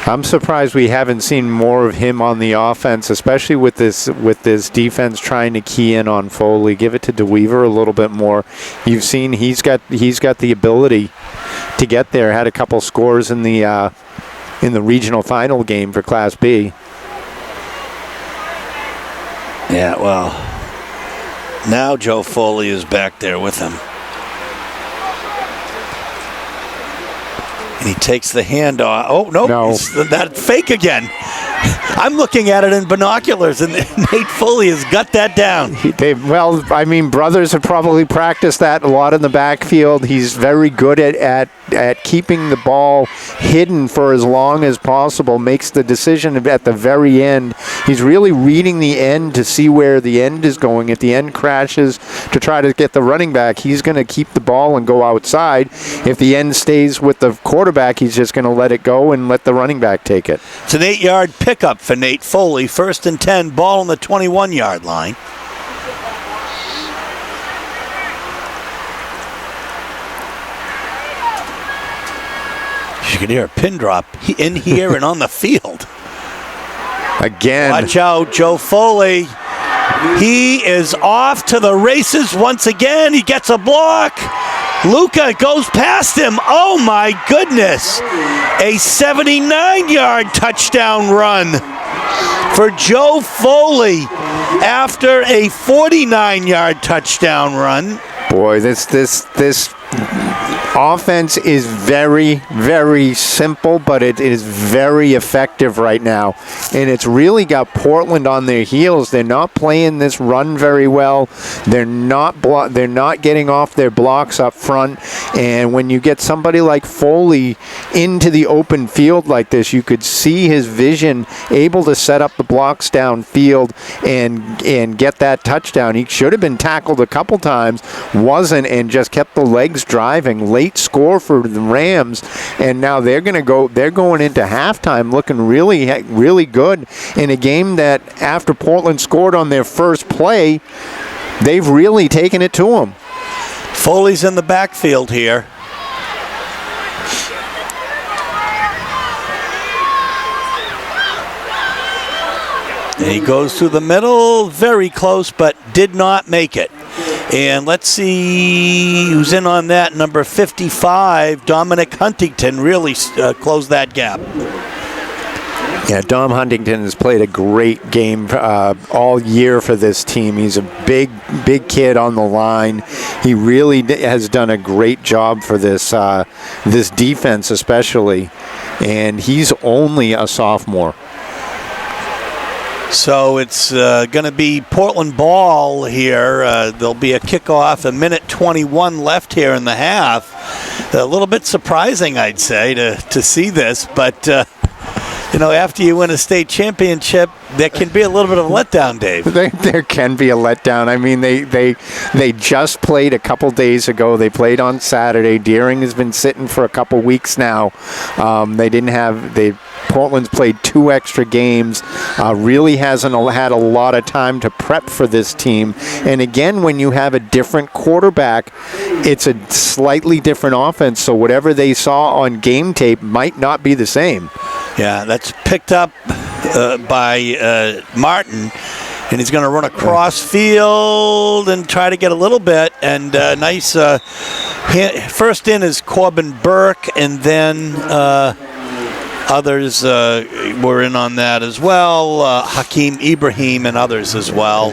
I'm surprised we haven't seen more of him on the offense, especially with this defense trying to key in on Foley. Give it to DeWeaver a little bit more. You've seen he's got the ability to get there. Had a couple scores in the regional final game for Class B. Yeah, well, now Joe Foley is back there with him. And he takes the hand off. Oh, nope. No. That fake again. I'm looking at it in binoculars, and Nate Foley has got that down. Brothers have probably practiced that a lot in the backfield. He's very good at keeping the ball hidden for as long as possible, makes the decision at the very end. He's really reading the end to see where the end is going. If the end crashes to try to get the running back, he's going to keep the ball and go outside. If the end stays with the quarterback, he's just going to let it go and let the running back take it. It's an 8-yard pickup for Nate Foley. 1st and 10, ball on the 21-yard line. You can hear a pin drop in here and on the field. Again. Watch out, Joe Foley. He is off to the races once again. He gets a block. Luca goes past him. Oh my goodness. A 79-yard touchdown run for Joe Foley after a 49-yard touchdown run. Boy, this offense is very, very simple, but it is very effective right now. And it's really got Portland on their heels. They're not playing this run very well. They're not getting off their blocks up front. And when you get somebody like Foley into the open field like this, you could see his vision, able to set up the blocks downfield and get that touchdown. He should have been tackled a couple times, wasn't, and just kept the legs driving. Late score for the Rams, and now they're going into halftime looking really, really good in a game that after Portland scored on their first play, they've really taken it to them. Foley's in the backfield here. And he goes through the middle, very close, but did not make it. And let's see who's in on that. Number 55, Dominic Huntington, really closed that gap. Yeah, Dom Huntington has played a great game all year for this team. He's a big kid on the line. He really has done a great job for this defense especially. And he's only a sophomore. So it's going to be Portland ball here. There'll be a kickoff, a minute 21 left here in the half. A little bit surprising, I'd say, to see this. But, after you win a state championship, there can be a little bit of a letdown, Dave. There can be a letdown. I mean, they just played a couple days ago. They played on Saturday. Deering has been sitting for a couple weeks now. Portland's played 2 extra games. Really hasn't had a lot of time to prep for this team. And again, when you have a different quarterback, it's a slightly different offense. So whatever they saw on game tape might not be the same. Yeah, that's picked up by Martin, and he's going to run across field and try to get a little bit. And nice. First in is Corbin Burke, and then others were in on that as well. Hakeem Ibrahim and others as well.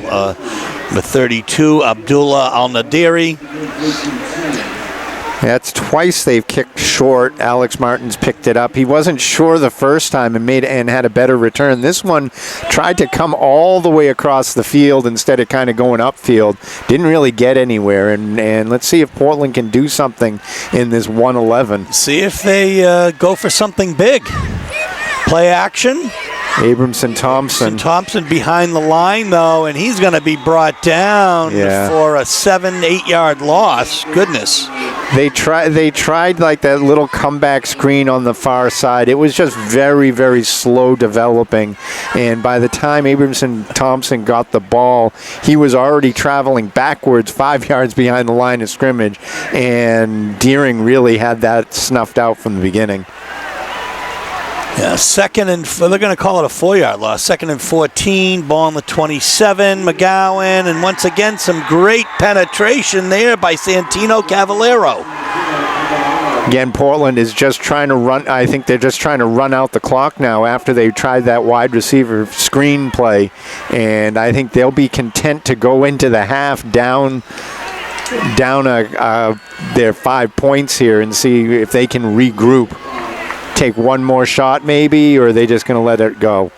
With 32, Abdullah Al-Nadiri. That's twice they've kicked short. Alex Martin's picked it up. He wasn't sure the first time and had a better return. This one tried to come all the way across the field instead of kind of going upfield. Didn't really get anywhere. And let's see if Portland can do something in this 1-11. See if they go for something big. Play action. Abramson Thompson behind the line, though, and he's going to be brought down for a 7-8 yard loss. Goodness. They tried like that little comeback screen on the far side. It was just very, very slow developing. And by the time Abramson Thompson got the ball, he was already traveling backwards 5 yards behind the line of scrimmage. And Deering really had that snuffed out from the beginning. Yeah, they're going to call it a 4-yard loss. 2nd and 14, ball on the 27, McGowan, and once again some great penetration there by Santino Cavallero. Again, Portland is just trying to run. I think they're just trying to run out the clock now after they tried that wide receiver screen play, and I think they'll be content to go into the half down their 5 points here and see if they can regroup. Take one more shot maybe, or are they just going to let it go?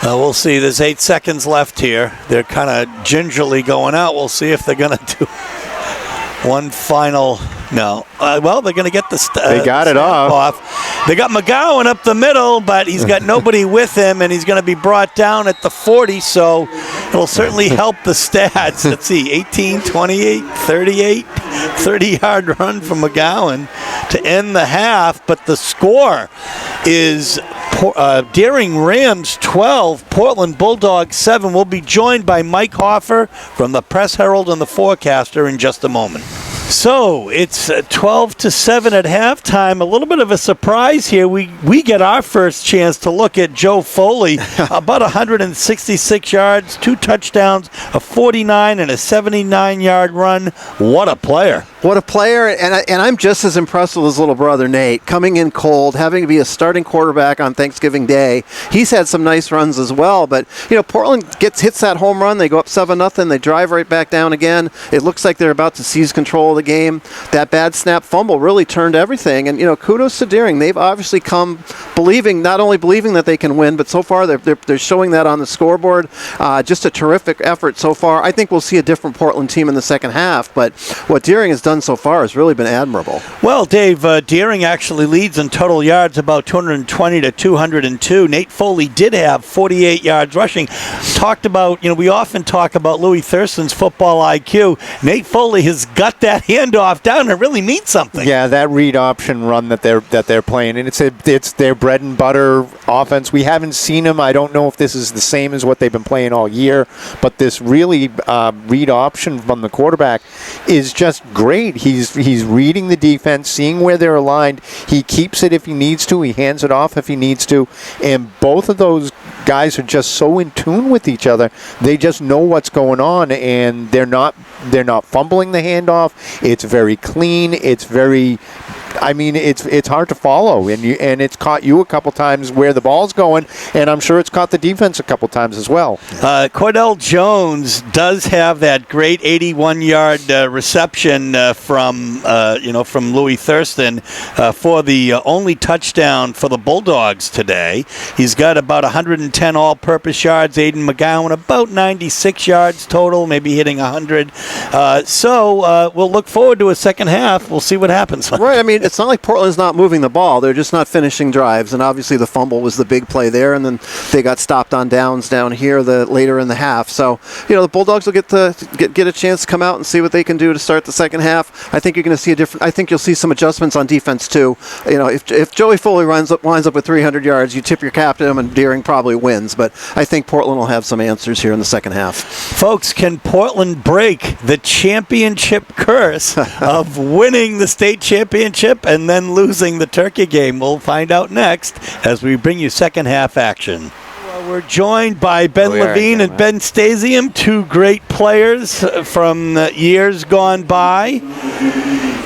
We'll see. There's 8 seconds left here. They're kind of gingerly going out. We'll see if they're going to do one final. No. Well, they're going to get the they got it off. They got McGowan up the middle, but he's got nobody with him, and he's going to be brought down at the 40, so it'll certainly help the stats. Let's see, 18, 28, 38, 30-yard run from McGowan to end the half, but the score is Deering Rams 12, Portland Bulldogs 7. We'll be joined by Mike Hoffer from the Press Herald and the Forecaster in just a moment. So it's 12-7 at halftime. A little bit of a surprise here. We get our first chance to look at Joe Foley. About 166 yards, 2 touchdowns, a 49 and a 79-yard run. What a player. What a player, and I'm just as impressed with his little brother, Nate, coming in cold, having to be a starting quarterback on Thanksgiving Day. He's had some nice runs as well, but, Portland hits that home run. They go up 7-0. They drive right back down again. It looks like they're about to seize control of the game. That bad snap fumble really turned everything, and, kudos to Deering. They've obviously come not only believing that they can win, but so far they're showing that on the scoreboard. Just a terrific effort so far. I think we'll see a different Portland team in the second half, but what Deering has done so far has really been admirable. Well, Dave, Deering actually leads in total yards about 220 to 202. Nate Foley did have 48 yards rushing. Talked about, we often talk about Louis Thurston's football IQ. Nate Foley has got that handoff down. It really means something. Yeah, that read option run that they're playing, and it's their bread and butter offense. We haven't seen them. I don't know if this is the same as what they've been playing all year, but this really read option from the quarterback is just great. He's reading the defense, seeing where they're aligned. He keeps it if he needs to. He hands it off if he needs to. And both of those guys are just so in tune with each other. They just know what's going on, and they're not fumbling the handoff. It's very clean. It's very it's hard to follow, and it's caught you a couple times where the ball's going, and I'm sure it's caught the defense a couple times as well. Cordell Jones does have that great 81-yard reception from Louis Thurston for the only touchdown for the Bulldogs today. He's got about 110 all-purpose yards. Aiden McGowan about 96 yards total, maybe hitting 100. So we'll look forward to a second half. We'll see what happens. Right. It's not like Portland's not moving the ball. They're just not finishing drives, and obviously the fumble was the big play there, and then they got stopped on downs down here later in the half. So, the Bulldogs will get a chance to come out and see what they can do to start the second half. I think you're going to see I think you'll see some adjustments on defense too. If Joey Foley winds up with 300 yards, you tip your cap to him, and Deering probably wins. But I think Portland will have some answers here in the second half. Folks, can Portland break the championship curse of winning the state championship and then losing the Turkey game? We'll find out next as we bring you second half action. Well, we're joined by Ben Levine and Ben Stasium, two great players from years gone by.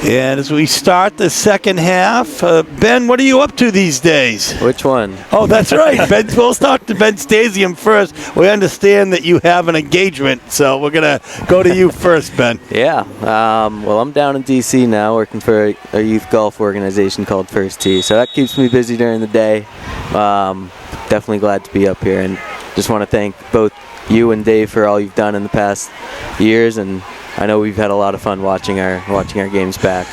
And as we start the second half, Ben, what are you up to these days? Which one? Oh, that's right. We'll talk to Ben Stasium first. We understand that you have an engagement, so we're going to go to you first, Ben. Yeah. Well, I'm down in D.C. now working for a youth golf organization called First Tee, so that keeps me busy during the day. Definitely glad to be up here, and just want to thank both you and Dave for all you've done in the past years, and I know we've had a lot of fun watching our games back.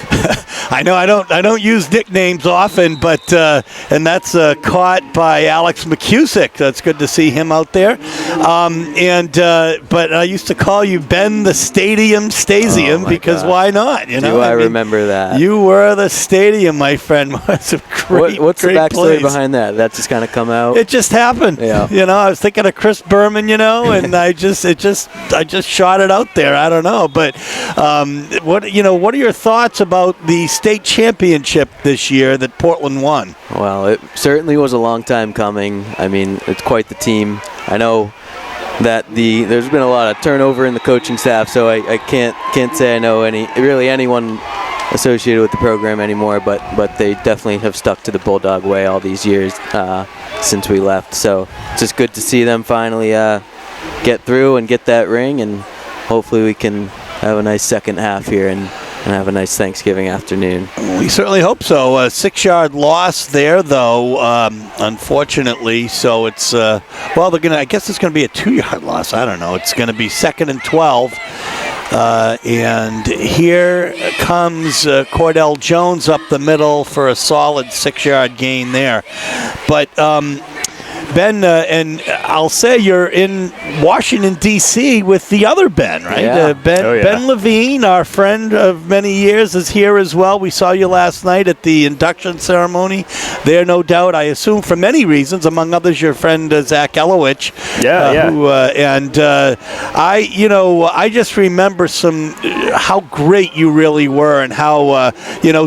I know I don't use nicknames often, but and that's caught by Alex McCusick. That's good to see him out there. But I used to call you Ben the Stadium Stasium because gosh. Why not? Do I remember that? You were the Stadium, my friend. What's the backstory behind that? That just kind of come out. It just happened. Yeah. I was thinking of Chris Berman, and I just shot it out there. I don't know. But what are your thoughts about the state championship this year that Portland won? Well, it certainly was a long time coming. It's quite the team. I know that there's been a lot of turnover in the coaching staff, so I can't say I know anyone associated with the program anymore, but they definitely have stuck to the Bulldog way all these years since we left. So it's just good to see them finally get through and get that ring, and hopefully we can have a nice second half here and have a nice Thanksgiving afternoon. We certainly hope so. A 6-yard loss there, though, unfortunately. So it's I guess it's going to be a 2-yard loss. I don't know. It's going to be 2nd and 12. And here comes Cordell Jones up the middle for a solid 6-yard gain there. But Ben, and I'll say you're in Washington, D.C. with the other Ben, right? Yeah. Ben Levine, our friend of many years, is here as well. We saw you last night at the induction ceremony. There, no doubt, I assume, for many reasons, among others, your friend Zach Elowich. I just remember how great you really were, and how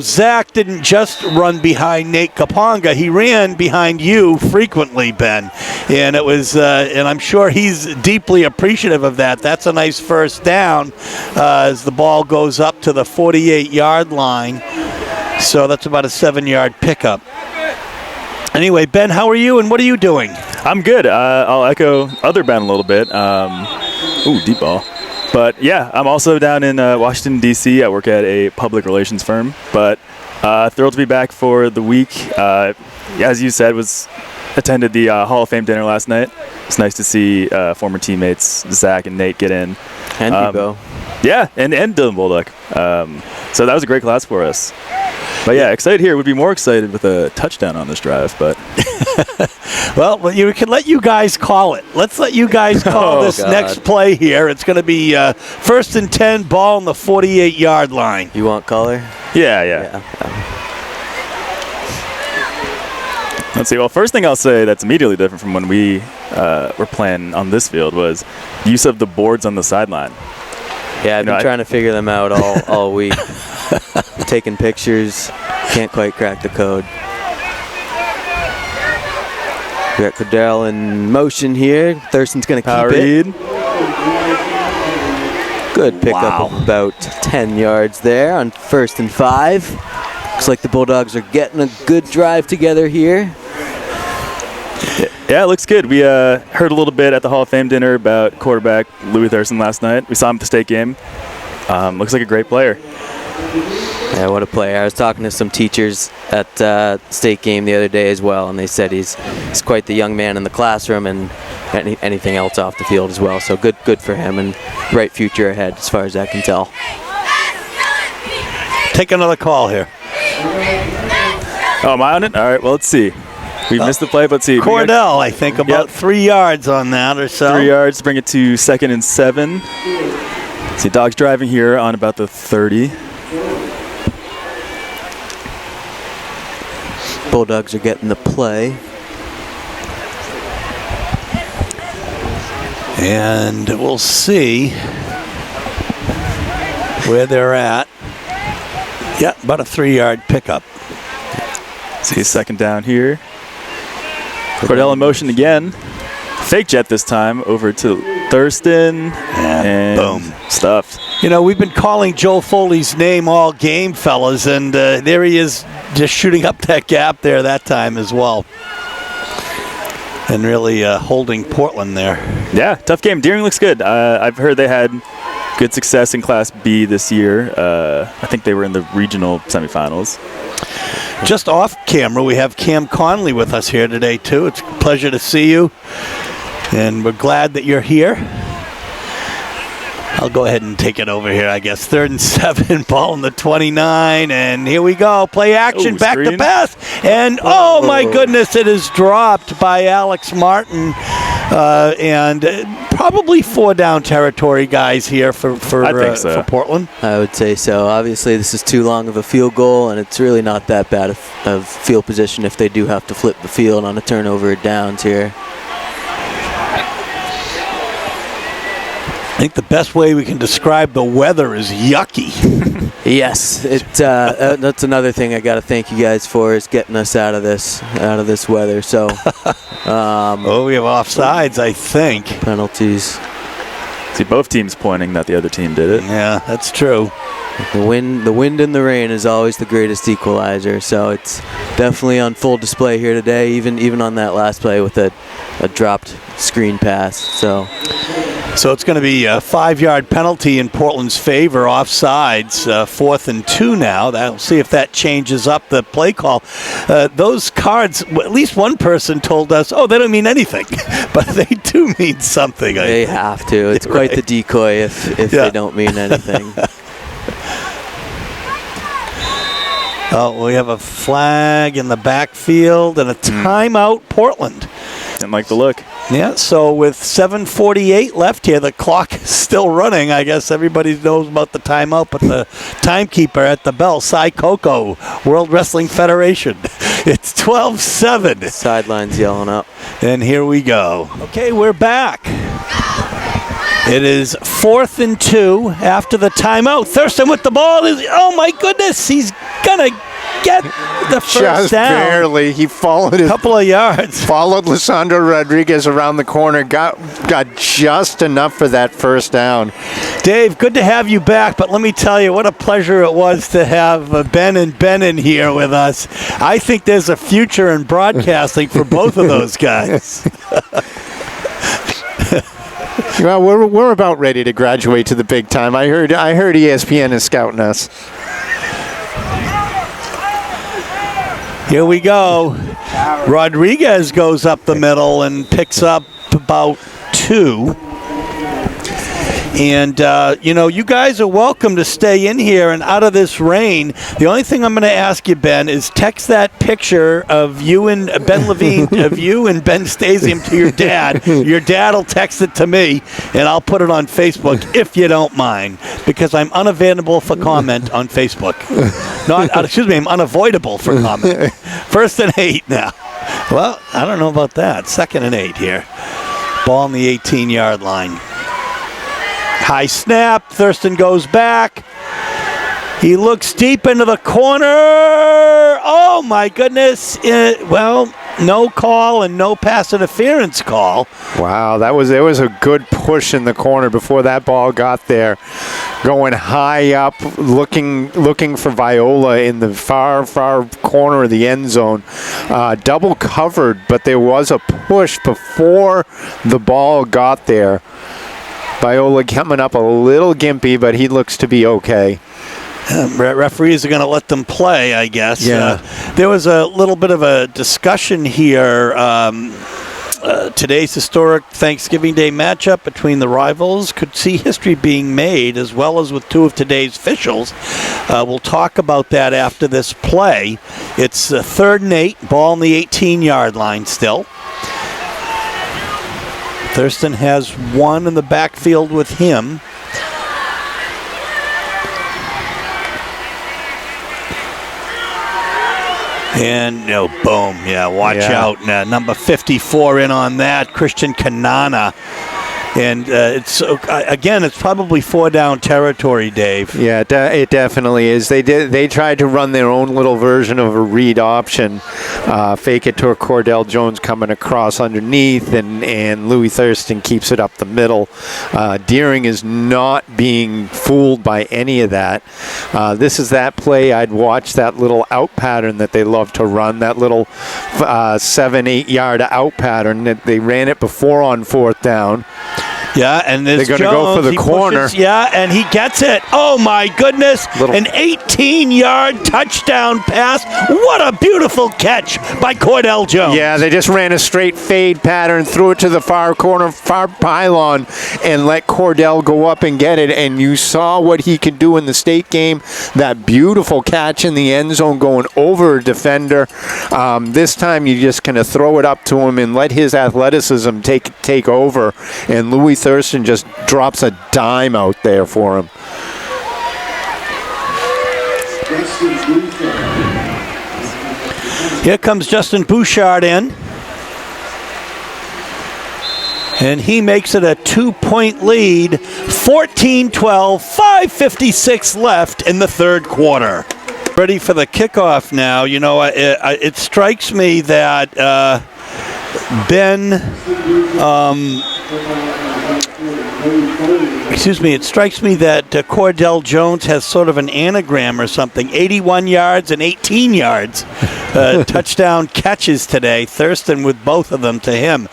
Zach didn't just run behind Nate Kaponga; he ran behind you frequently, Ben, and it was, and I'm sure he's deeply appreciative of that. That's a nice first down as the ball goes up to the 48-yard line. So that's about a 7-yard pickup. Anyway, Ben, how are you, and what are you doing? I'm good. I'll echo other Ben a little bit. Deep ball. But yeah, I'm also down in Washington, D.C. I work at a public relations firm, but thrilled to be back for the week. As you said, attended the Hall of Fame dinner last night. It's nice to see former teammates Zach and Nate get in. And Debo. Yeah, and Dylan Bolduc. So that was a great class for us. But yeah, excited here. Would be more excited with a touchdown on this drive, but well, we can let you guys call it. Let's let you guys call this next play here. It's going to be 1st and 10, ball on the 48-yard line. You want color? Yeah. Let's see. Well, first thing I'll say that's immediately different from when we were playing on this field was use of the boards on the sideline. Yeah, I've been trying to figure them out all week. Taking pictures, can't quite crack the code. We got Cordell in motion here. Thurston's going to keep it. Good pickup of about 10 yards there on 1st and 5. Looks like the Bulldogs are getting a good drive together here. Yeah, it looks good. We heard a little bit at the Hall of Fame dinner about quarterback Louis Thurston last night. We saw him at the state game. Looks like a great player. Yeah, what a player. I was talking to some teachers at state game the other day as well, and they said he's quite the young man in the classroom and anything else off the field as well. So good for him, and bright future ahead as far as I can tell. Take another call here. Oh, am I on it? All right, well, let's see. We missed the play, but let's see. Cordell, I think, about 3 yards on that or so. 3 yards to bring it to 2nd and 7. See, Dogs driving here on about the 30. Bulldogs are getting the play. And we'll see where they're at. Yeah, about a 3-yard pickup. See, 2nd down here. Cordell in motion again. Fake jet this time over to Thurston. And boom. Stuffed. We've been calling Joe Foley's name all game, fellas, and there he is just shooting up that gap there that time as well. And really holding Portland there. Yeah, tough game. Deering looks good. I've heard they had good success in Class B this year. I think they were in the regional semifinals. Just off camera, we have Cam Conley with us here today, too. It's a pleasure to see you, and we're glad that you're here. I'll go ahead and take it over here, I guess. 3rd and 7, ball on the 29, and here we go. Play action, back to pass, and oh my goodness, it is dropped by Alex Martin, and probably 4 down territory guys here for Portland. I would say so. Obviously, this is too long of a field goal, and it's really not that bad of field position if they do have to flip the field on a turnover of downs here. I think the best way we can describe the weather is yucky. Yes, that's another thing I got to thank you guys for, is getting us out of this weather. So, we have offsides, I think. Penalties. See, both teams pointing that the other team did it. Yeah, that's true. The wind and the rain is always the greatest equalizer. So it's definitely on full display here today, even on that last play with a dropped screen pass. So it's going to be a 5-yard penalty in Portland's favor, offsides, 4th and 2 now. We'll see if that changes up the play call. Those cards, at least one person told us, they don't mean anything, but they do mean something. They have to. It's quite the decoy if they don't mean anything. Oh, we have a flag in the backfield and a timeout, Portland. Didn't like the look. Yeah, so with 7:48 left here, the clock is still running. I guess everybody knows about the timeout, but the timekeeper at the bell, Cy Coco, World Wrestling Federation. It's 12-7. Sidelines yelling up. And here we go. Okay, we're back. It is 4th and 2 after the timeout. Thurston with the ball. Oh, my goodness. He's going to get the first Just down. barely. He followed A couple of yards. Followed Lisandro Rodriguez around the corner. Got just enough for that first down. Dave, good to have you back, but let me tell you what a pleasure it was to have Ben and Ben in here with us. I think there's a future in broadcasting for both of those guys. Well, we're about ready to graduate to the big time. I heard ESPN is scouting us. Here we go. Rodriguez goes up the middle and picks up about 2. And, you guys are welcome to stay in here and out of this rain. The only thing I'm going to ask you, Ben, is text that picture of you and Ben Levine, of you and Ben Stasium to your dad. Your dad will text it to me, and I'll put it on Facebook if you don't mind, because I'm unavailable for comment on Facebook. I'm unavoidable for comment. 1st and 8 now. Well, I don't know about that. 2nd and 8 here. Ball on the 18-yard line. High snap. Thurston goes back. He looks deep into the corner. Oh, my goodness. No call and no pass interference call. Wow, there was a good push in the corner before that ball got there. Going high up, looking for Viola in the far corner of the end zone. Double covered, but there was a push before the ball got there. Viola coming up a little gimpy, but he looks to be okay. Referees are going to let them play, I guess. Yeah. There was a little bit of a discussion here. Today's historic Thanksgiving Day matchup between the rivals could see history being made, as well as with 2 of today's officials. We'll talk about that after this play. It's 3rd and 8, ball on the 18-yard line still. Thurston has 1 in the backfield with him. And boom, watch out. Number 54 in on that, Christian Kanana. And it's probably 4-down territory, Dave. Yeah, it definitely is. They tried to run their own little version of a read option, fake it to a Cordell Jones coming across underneath, and Louis Thurston keeps it up the middle. Deering is not being fooled by any of that. This is that play. I'd watch that little out pattern that they love to run, that little 7-8 yard out pattern. That they ran it before on 4th down. Yeah, and they're going to go for the corner. Pushes, and he gets it. Oh, my goodness. An 18-yard touchdown pass. What a beautiful catch by Cordell Jones. Yeah, they just ran a straight fade pattern, threw it to the far corner, far pylon, and let Cordell go up and get it. And you saw what he could do in the state game. That beautiful catch in the end zone going over a defender. This time you just kind of throw it up to him and let his athleticism take over. And Louis Thurston just drops a dime out there for him. Here comes Justin Bouchard in. And he makes it a 2-point lead. 14-12, 5:56 left in the 3rd quarter. Ready for the kickoff now. It strikes me that it strikes me that Cordell Jones has sort of an anagram or something. 81 yards and 18 yards. Touchdown catches today. Thurston with both of them to him.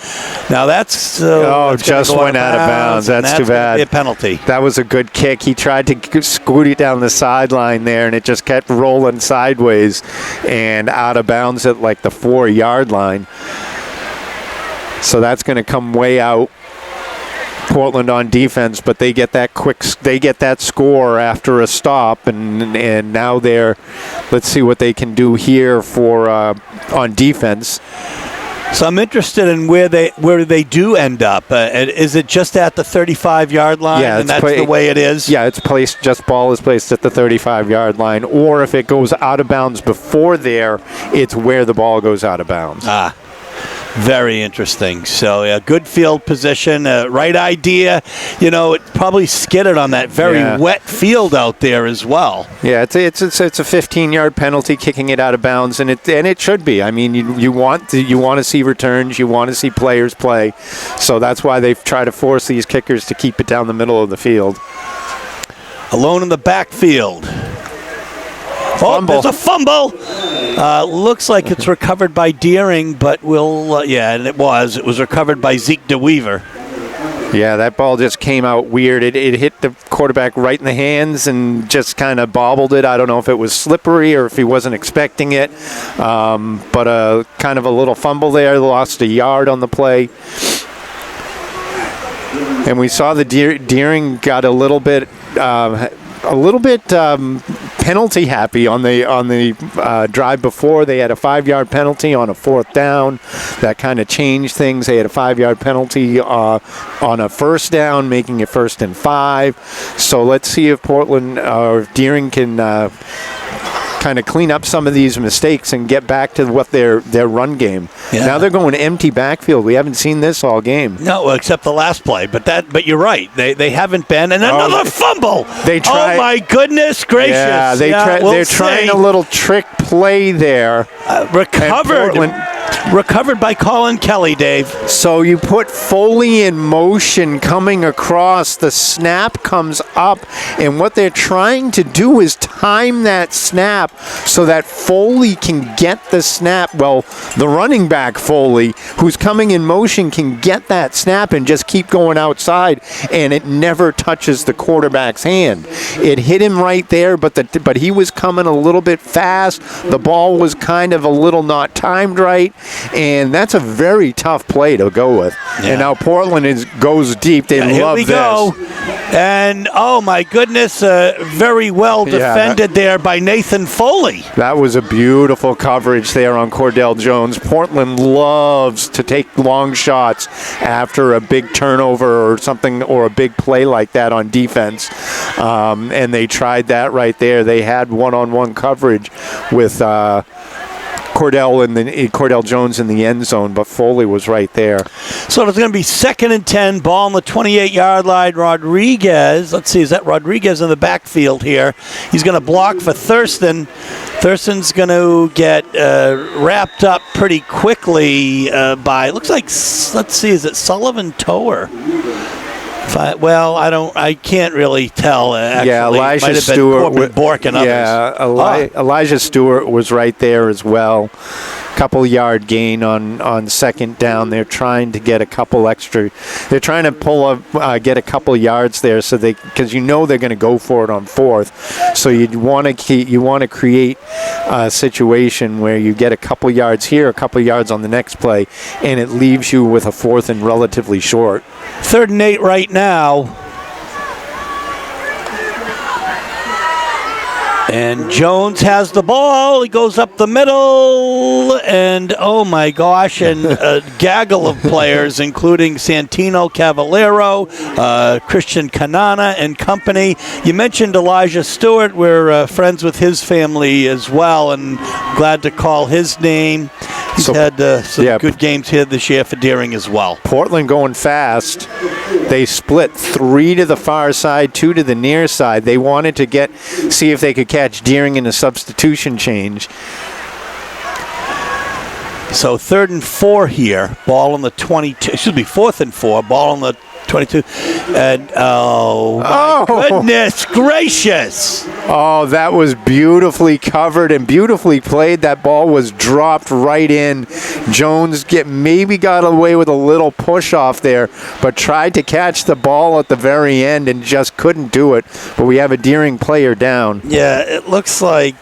Now that's... just went out of bounds. That's too bad. A penalty. That was a good kick. He tried to scoot it down the sideline there, and it just kept rolling sideways and out of bounds at like the 4-yard line. So that's going to come way out. Portland on defense, but they get that score after a stop, and now let's see what they can do here for on defense. So I'm interested in where they do end up. Is it just at the 35-yard line, and that's the way it is? Yeah, it's placed. Just ball is placed at the 35-yard line, or if it goes out of bounds before there, it's where the ball goes out of bounds. Very interesting. So, good field position, right idea. It probably skidded on that very wet field out there as well. Yeah, it's a 15-yard penalty, kicking it out of bounds, and it should be. I mean, you want to see returns, you want to see players play, so that's why they've tried to force these kickers to keep it down the middle of the field. Alone in the backfield. Fumble. There's a fumble. Looks like it's recovered by Deering, but and it was recovered by Zeke DeWeaver. Yeah, that ball just came out weird. It hit the quarterback right in the hands and just kind of bobbled it. I don't know if it was slippery or if he wasn't expecting it, but kind of a little fumble there. Lost a yard on the play. And we saw the Deering got a little bit penalty happy on the drive before. They had a 5-yard penalty on a 4th down. That kind of changed things. They had a 5-yard penalty on a 1st down, making it 1st and 5. So let's see if Portland or if Deering can kind of clean up some of these mistakes and get back to what their run game. Yeah. Now they're going empty backfield. We haven't seen this all game. No, except the last play. But you're right. They haven't been. And another fumble. Oh my goodness gracious! Yeah, they're trying a little trick play there. Recovered by Colin Kelly, Dave. So you put Foley in motion coming across. The snap comes up, and what they're trying to do is time that snap so that Foley can get the snap. Well, the running back, Foley, who's coming in motion, can get that snap and just keep going outside, and it never touches the quarterback's hand. It hit him right there, but he was coming a little bit fast. The ball was kind of a little not timed right. And that's a very tough play to go with. Yeah. And now Portland goes deep. They love this. Here we go. And, oh, my goodness, very well defended there by Nathan Foley. That was a beautiful coverage there on Cordell Jones. Portland loves to take long shots after a big turnover or something, or a big play like that on defense. And they tried that right there. They had one-on-one coverage with Cordell Jones in the end zone, but Foley was right there. So it's going to be 2nd and 10, ball on the 28-yard line. Rodriguez, let's see, is that Rodriguez in the backfield here? He's going to block for Thurston. Thurston's going to get wrapped up pretty quickly by, looks like, let's see, is it Sullivan Tower? I can't really tell. Actually. Yeah, Elijah Stewart. Elijah Stewart was right there as well. Couple yard gain on 2nd down. They're trying to get a couple extra. They're trying to get a couple yards there, so because they're going to go for it on 4th. So you want to create a situation where you get a couple yards here, a couple yards on the next play, and it leaves you with a 4th and relatively short. 3rd and 8 right now. And Jones has the ball. He goes up the middle, and oh my gosh, and a gaggle of players, including Santino Cavallero, Christian Canana, and company. You mentioned Elijah Stewart. We're friends with his family as well, and glad to call his name. He's had some good games here this year for Deering as well. Portland going fast. They split 3 to the far side, 2 to the near side. They wanted to see if they could catch Deering in a substitution change. So 3rd and 4 here. Ball on the 22. 4th and 4. Ball on the 22. And goodness gracious. Oh, that was beautifully covered and beautifully played. That ball was dropped right in. Jones maybe got away with a little push off there, but tried to catch the ball at the very end and just couldn't do it. But we have a Deering player down. Yeah, it looks like,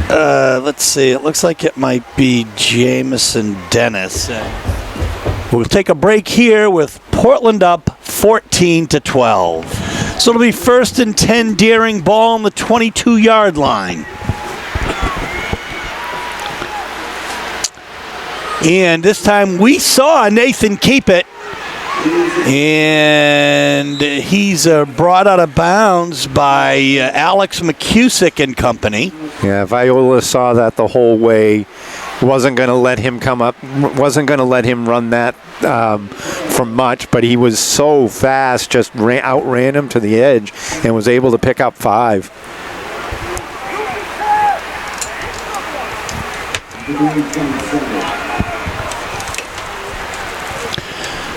let's see, it looks like it might be Jamison Dennis. We'll take a break here with Portland up 14-12. So it'll be 1st and 10 Deering, ball on the 22-yard line. And this time we saw Nathan keep it. And he's brought out of bounds by Alex McCusick and company. Yeah, Viola saw that the whole way. Wasn't going to let him come up. Wasn't going to let him run that from much. But he was so fast, just outran him to the edge, and was able to pick up 5.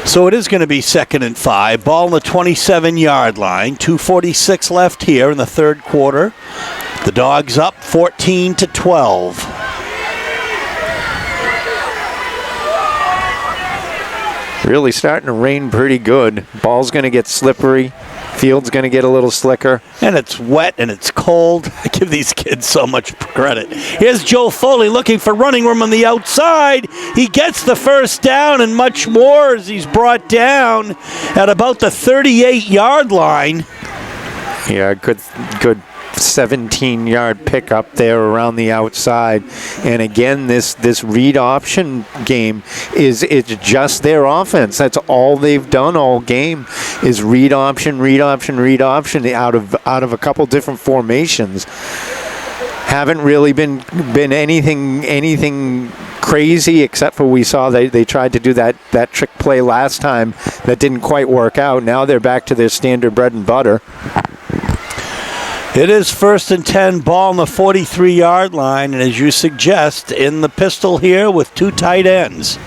So it is going to be 2nd and 5. Ball on the 27-yard line. 2:46 left here in the third quarter. The Dogs up 14-12. Really starting to rain pretty good. Ball's going to get slippery. Field's going to get a little slicker. And it's wet and it's cold. I give these kids so much credit. Here's Joe Foley looking for running room on the outside. He gets the first down and much more as he's brought down at about the 38-yard line. Yeah, good 17-yard pickup there around the outside. And again, this read option game it's just their offense. That's all they've done all game is read option out of a couple different formations. Haven't really been anything crazy, except for we saw they tried to do that trick play last time that didn't quite work out. Now they're back to their standard bread and butter. It is 1st and 10, ball on the 43-yard line, and as you suggest, in the pistol here with 2 tight ends.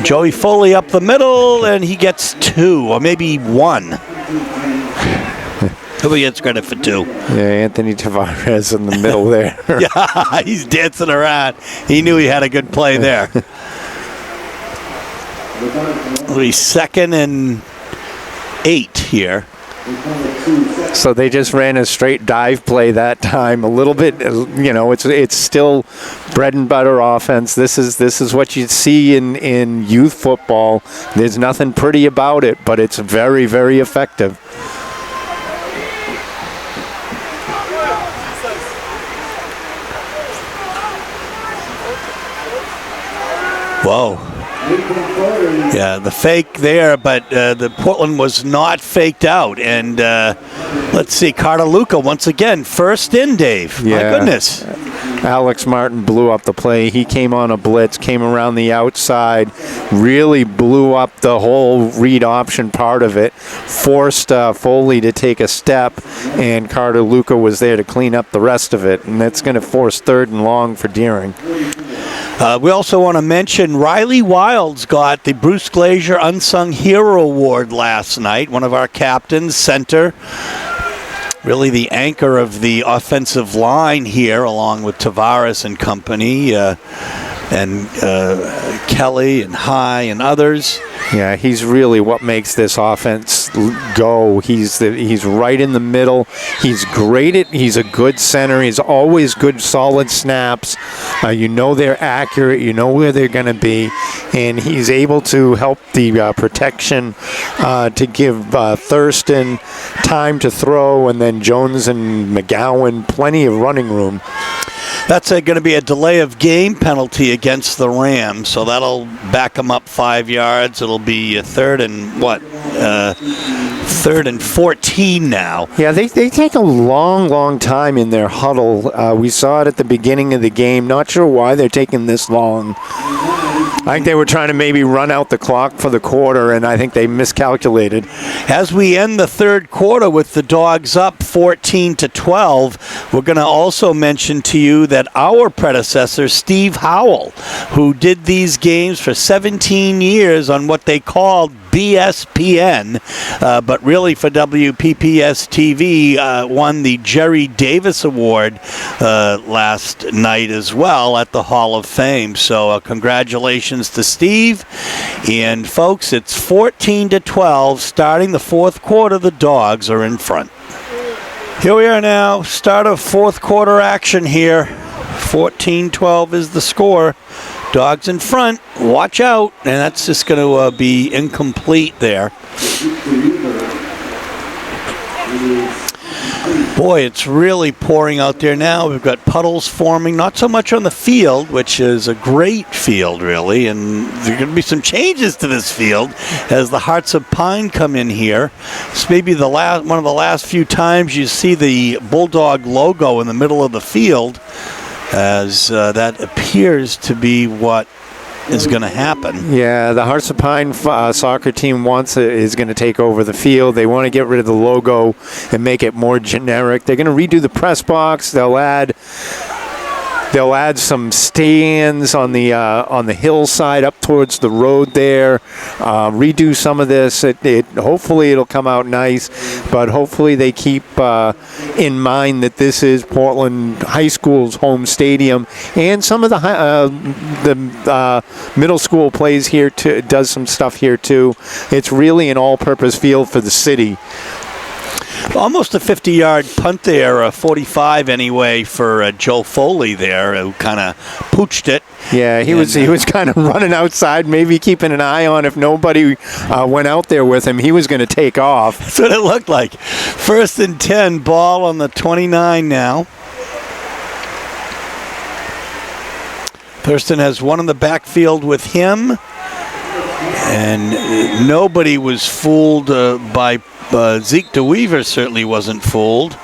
Joey Foley up the middle, and he gets 2, or maybe 1. Who gets credit for 2? Yeah, Anthony Tavares in the middle there. Yeah, he's dancing around. He knew he had a good play there. It'll be 2nd and 8 here. So they just ran a straight dive play that time. A little bit, it's still bread and butter offense. This is what you see in youth football. There's nothing pretty about it, but it's very, very effective. Whoa. Yeah, the fake there, but the Portland was not faked out. And let's see, Carter Luca once again, first in, Dave. Yeah. My goodness. Alex Martin blew up the play. He came on a blitz, came around the outside, really blew up the whole read option part of it, forced Foley to take a step, and Carter Luca was there to clean up the rest of it. And that's going to force 3rd and long for Deering. We also want to mention Riley Wilds got the Bruce Glazier Unsung Hero Award last night. One of our captains, center, really the anchor of the offensive line here, along with Tavares and company, and Kelly and High and others. Yeah, he's really what makes this offense go. He's right in the middle. He's great he's a good center. He's always good, solid snaps. They're accurate. You know where they're going to be. And he's able to help the protection to give Thurston time to throw, and then Jones and McGowan plenty of running room. That's going to be a delay of game penalty against the Rams, so that'll back them up 5 yards. It'll be a 3rd and 14 now. Yeah, they take a long time in their huddle. We saw it at the beginning of the game. Not sure why they're taking this long. I think they were trying to maybe run out the clock for the quarter, and I think they miscalculated. As we end the third quarter with the Dogs up 14-12, we're going to also mention to you that our predecessor, Steve Howell, who did these games for 17 years on what they called BSPN, but really for WPPS TV, won the Jerry Davis Award last night as well at the Hall of Fame. So congratulations to Steve. And folks, it's 14-12. Starting the fourth quarter, the Dogs are in front. Here we are now, start of fourth quarter action here 14-12 is the score. Dogs in front. Watch out. And that's just going to be incomplete there. Boy, it's really pouring out there now. We've got puddles forming, not so much on the field, which is a great field, really. And there are going to be some changes to this field as the Hearts of Pine come in here. It's maybe one of the last few times you see the Bulldog logo in the middle of the field, as that appears to be what is going to happen. Yeah, the Hearts of Pine soccer team is going to take over the field. They want to get rid of the logo and make it more generic. They're going to redo the press box. They'll add some stands on the hillside up towards the road there. Redo some of this. Hopefully it'll come out nice, but hopefully they keep in mind that this is Portland High School's home stadium, and some of the middle school plays here too, does some stuff here too. It's really an all-purpose field for the city. Almost a 50-yard punt there, a 45 anyway for Joe Foley there, who kind of pooched it. Yeah, he was kind of running outside, maybe keeping an eye on if nobody went out there with him. He was going to take off. That's what it looked like. 1st and 10, ball on the 29 now. Thurston has one in the backfield with him, and nobody was fooled by Zeke DeWeaver. Certainly wasn't fooled.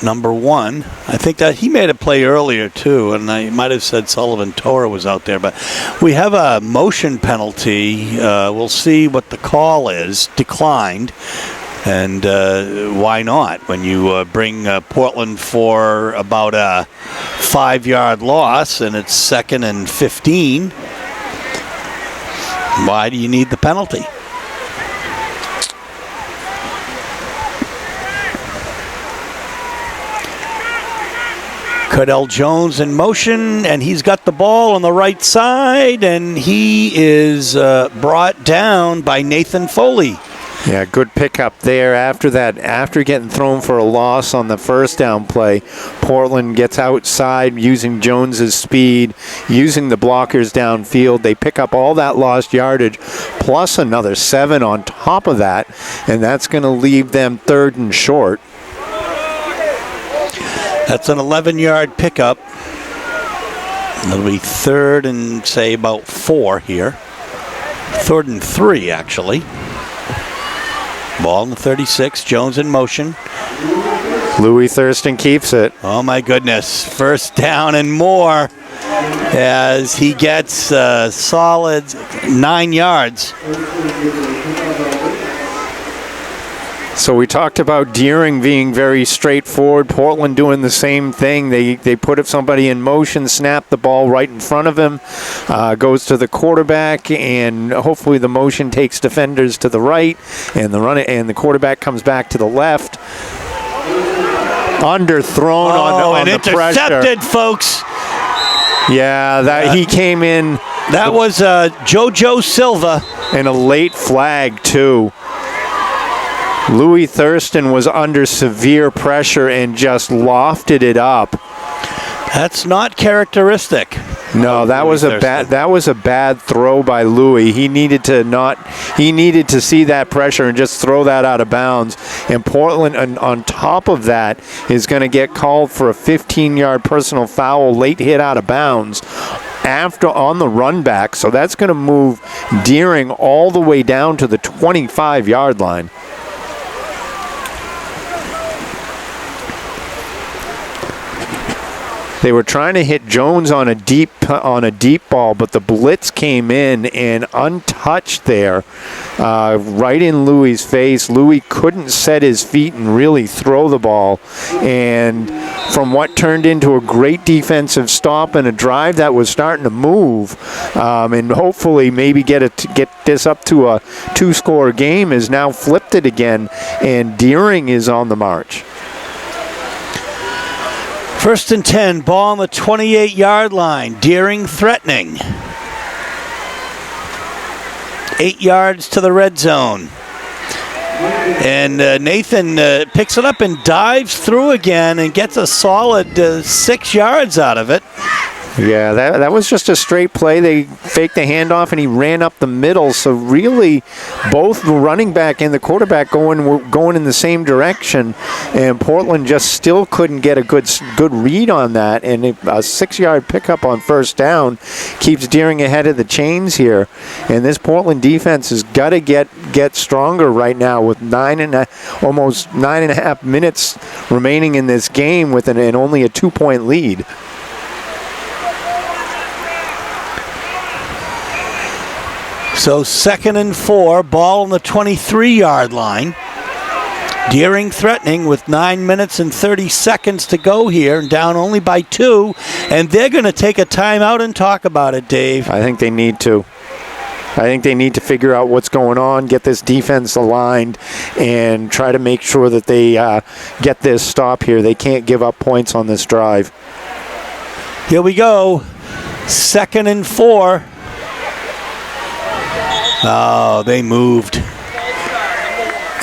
Number 1, I think that he made a play earlier too, and I might have said Sullivan Torah was out there, but we have a motion penalty. We'll see what the call is. Declined. And why not? When you bring Portland for about a 5-yard loss and it's 2nd and 15, why do you need the penalty? Cardell Jones in motion, and he's got the ball on the right side, and he is brought down by Nathan Foley. Yeah, good pickup there. After that, after getting thrown for a loss on the first down play, Portland gets outside using Jones's speed, using the blockers downfield. They pick up all that lost yardage, plus another 7 on top of that, and that's going to leave them 3rd and short. That's an 11-yard pickup. It'll be 3rd and, say, about 4 here. 3rd and 3, actually. Ball in the 36, Jones in motion. Louis Thurston keeps it. Oh my goodness, 1st down and more as he gets a solid 9 yards. So we talked about Deering being very straightforward. Portland doing the same thing. They put somebody in motion, snap the ball right in front of him, goes to the quarterback, and hopefully the motion takes defenders to the right, and the quarterback comes back to the left. Underthrown on the pressure. Intercepted, folks. Yeah, he came in. That was JoJo Silva. And a late flag, too. Louis Thurston was under severe pressure and just lofted it up. That's not characteristic. No, that was a bad throw by Louis. He needed to see that pressure and just throw that out of bounds. And Portland, on top of that, is going to get called for a 15-yard personal foul, late hit out of bounds on the run back. So that's going to move Deering all the way down to the 25-yard line. They were trying to hit Jones on a deep ball, but the blitz came in and untouched there, right in Louis' face. Louis couldn't set his feet and really throw the ball. And from what turned into a great defensive stop and a drive that was starting to move, and hopefully maybe get this up to a 2-score game, has now flipped it again, and Deering is on the march. 1st and 10, ball on the 28-yard line. Deering threatening. 8 yards to the red zone. And Nathan picks it up and dives through again and gets a solid 6 yards out of it. Yeah, that was just a straight play. They faked the handoff, and he ran up the middle. So really, both the running back and the quarterback were going in the same direction, and Portland just still couldn't get a good read on that. And a 6-yard pickup on first down keeps Deering ahead of the chains here. And this Portland defense has got to get stronger right now with almost 9.5 minutes remaining in this game with and only a 2-point lead. So 2nd and 4, ball on the 23-yard line. Deering threatening with 9 minutes and 30 seconds to go here, and down only by 2. And they're going to take a timeout and talk about it, Dave. I think they need to. I think they need to figure out what's going on, get this defense aligned, and try to make sure that they get this stop here. They can't give up points on this drive. Here we go. 2nd and 4. Oh, they moved.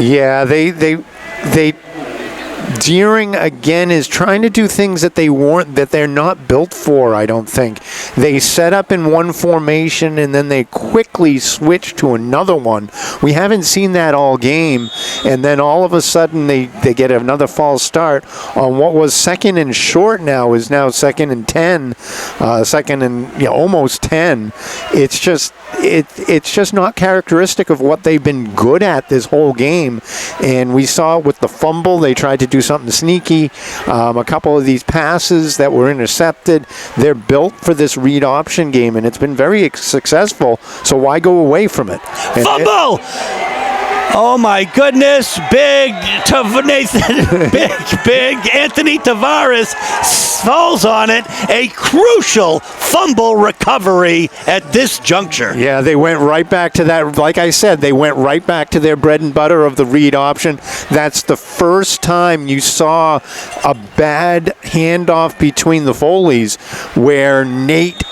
Yeah, they Deering again is trying to do things that they're not built for, I don't think. They set up in one formation and then they quickly switch to another one. We haven't seen that all game, and then all of a sudden they get another false start on what was 2nd and short now is now 2nd and 10, 2nd and almost 10. It's just not characteristic of what they've been good at this whole game, and we saw it with the fumble. They tried to do something sneaky. A couple of these passes that were intercepted, they're built for this read option game, and it's been very successful, so why go away from it? Fumble! Oh my goodness, big Nathan, big Anthony Tavares falls on it. A crucial fumble recovery at this juncture. Yeah, they went right back to that. Like I said, they went right back to their bread and butter of the read option. That's the first time you saw a bad handoff between the Foleys where Nate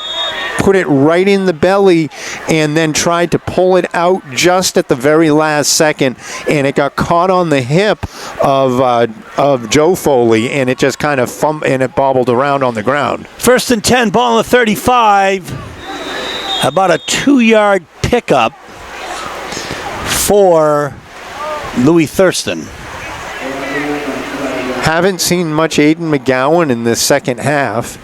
put it right in the belly and then tried to pull it out just at the very last second, and it got caught on the hip of Joe Foley, and it just kind of and it bobbled around on the ground. 1st and 10, ball on the 35. About a 2-yard pickup for Louis Thurston. Haven't seen much Aiden McGowan in this second half.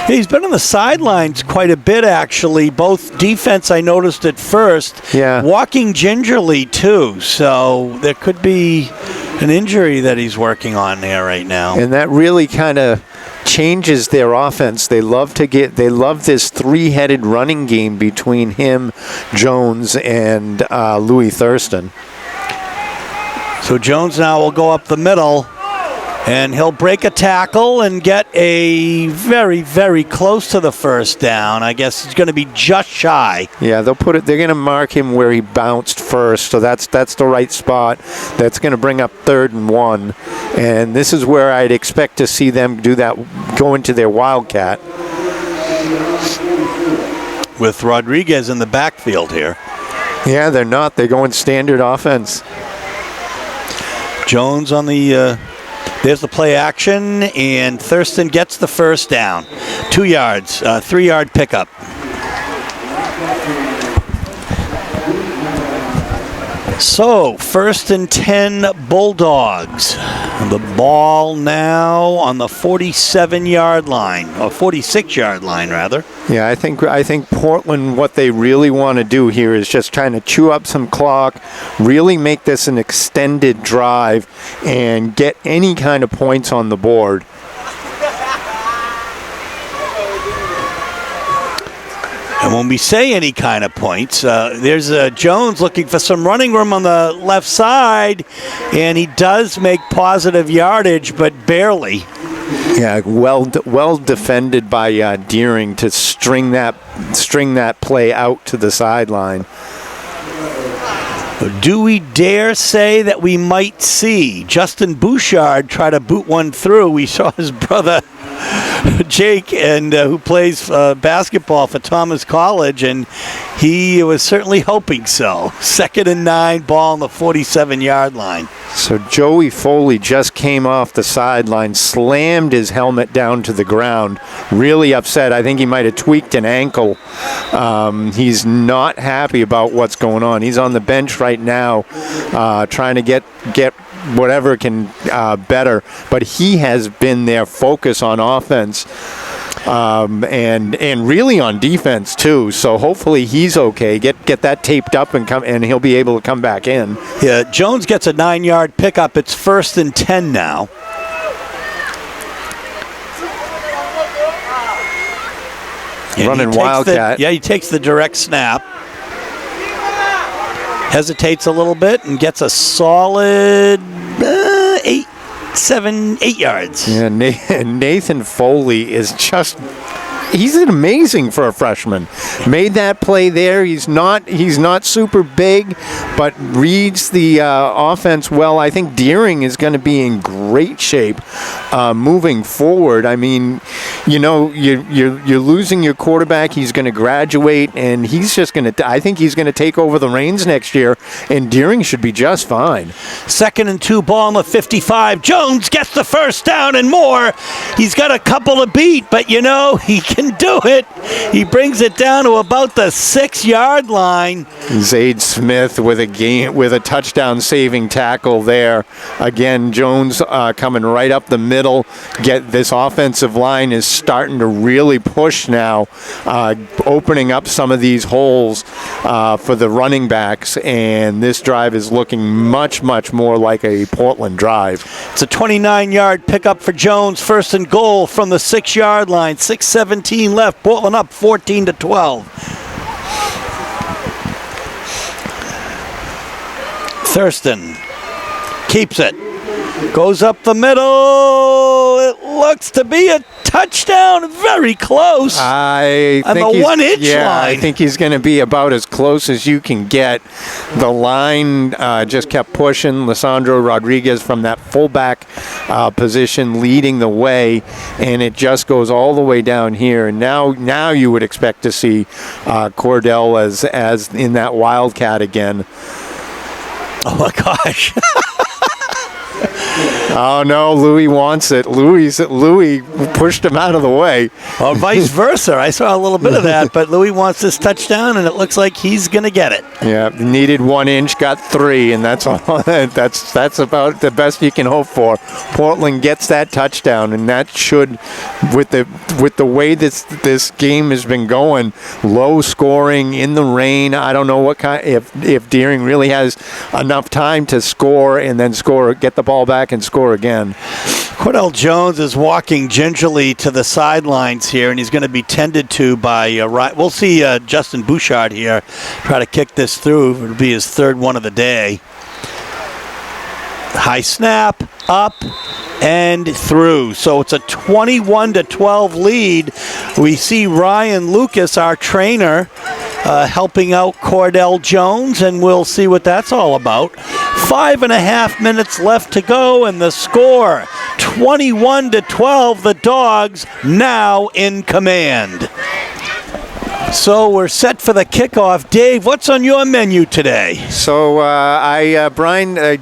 He's been on the sidelines quite a bit, actually. Both defense, I noticed at first. Yeah. Walking gingerly, too. So there could be an injury that he's working on there right now. And that really kind of changes their offense. They love this three-headed running game between him, Jones, and Louis Thurston. So Jones now will go up the middle. And he'll break a tackle and get a very, very close to the first down. I guess it's going to be just shy. Yeah, they're going to mark him where he bounced first, so that's the right spot. That's going to bring up 3rd and 1. And this is where I'd expect to see them do that, go into their wildcat. With Rodriguez in the backfield here. Yeah, they're not. They're going standard offense. Jones on the... There's the play action, and Thurston gets the first down. 2 yards, 3-yard pickup. So, 1st and 10 Bulldogs. The ball now on the 47-yard line, or 46-yard line, rather. Yeah, I think Portland, what they really want to do here is just trying to chew up some clock, really make this an extended drive, and get any kind of points on the board. And when we say any kind of points, there's Jones looking for some running room on the left side, and he does make positive yardage, but barely. Yeah, well defended by Deering to string that play out to the sideline. Do we dare say that we might see Justin Bouchard try to boot one through? We saw his brother Jake, and who plays basketball for Thomas College, and he was certainly hoping so. 2nd and 9, ball on the 47-yard line. So Joey Foley just came off the sideline, slammed his helmet down to the ground, really upset. I think he might have tweaked an ankle. He's not happy about what's going on. He's on the bench right now, trying to get whatever can better. But he has been their focus on offense. And really on defense too. So hopefully he's okay. Get that taped up and he'll be able to come back in. Yeah, Jones gets a 9-yard pickup. It's 1st and 10 now. And running Wildcat. He takes the direct snap. Hesitates a little bit and gets a solid 8 yards. Yeah, Nathan Foley is just, he's amazing for a freshman. Made that play there. He's not super big, but reads the offense well. I think Deering is going to be in great shape moving forward. I mean, you're losing your quarterback. He's going to graduate, and he's just going to, I think he's going to take over the reins next year, and Deering should be just fine. 2nd and 2, ball on the 55. Jones gets the first down and more. He's got a couple to beat, but he can do it. He brings it down to about the 6-yard line. Zade Smith with a touchdown saving tackle there. Again, Jones coming right up the middle. This offensive line is starting to really push now, opening up some of these holes for the running backs, and this drive is looking much, much more like a Portland drive. It's a 29-yard pickup for Jones. 1st and goal from the 6-yard line. 6:17 left. Portland up 14-12. Thurston keeps it. Goes up the middle. It looks to be a touchdown. Very close. I on think the 1-inch line. I think he's going to be about as close as you can get. The line just kept pushing. Lisandro Rodriguez from that fullback position leading the way, and it just goes all the way down here. And now you would expect to see Cordell as in that Wildcat again. Oh my gosh. Oh no, Louis wants it. Louis pushed him out of the way. Or vice versa. I saw a little bit of that, but Louis wants this touchdown, and it looks like he's going to get it. Yeah, needed 1 inch, got 3, and that's all. That's about the best you can hope for. Portland gets that touchdown, and that should, with the way this game has been going, low scoring in the rain. I don't know what kind, if Deering really has enough time to score and then get the ball back and score again. Cordell Jones is walking gingerly to the sidelines here, and he's going to be tended to by we'll see Justin Bouchard here try to kick this through. It'll be his 3rd one of the day. High snap, up, and through. So it's a 21-12 lead. We see Ryan Lucas, our trainer, helping out Cordell Jones, and we'll see what that's all about. 5.5 minutes left to go, and the score 21-12. The Dogs now in command. So we're set for the kickoff. Dave, what's on your menu today? So I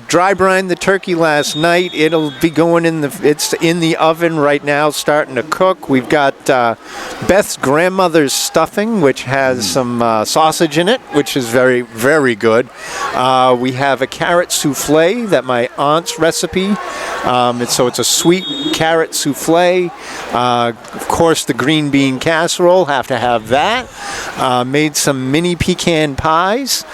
dry brined the turkey last night. It'll be going it's in the oven right now, starting to cook. We've got Beth's grandmother's stuffing, which has some sausage in it, which is very, very good. We have a carrot souffle that my aunt's recipe. So it's a sweet carrot souffle. Of course, the green bean casserole, have to have that. Made some mini pecan pies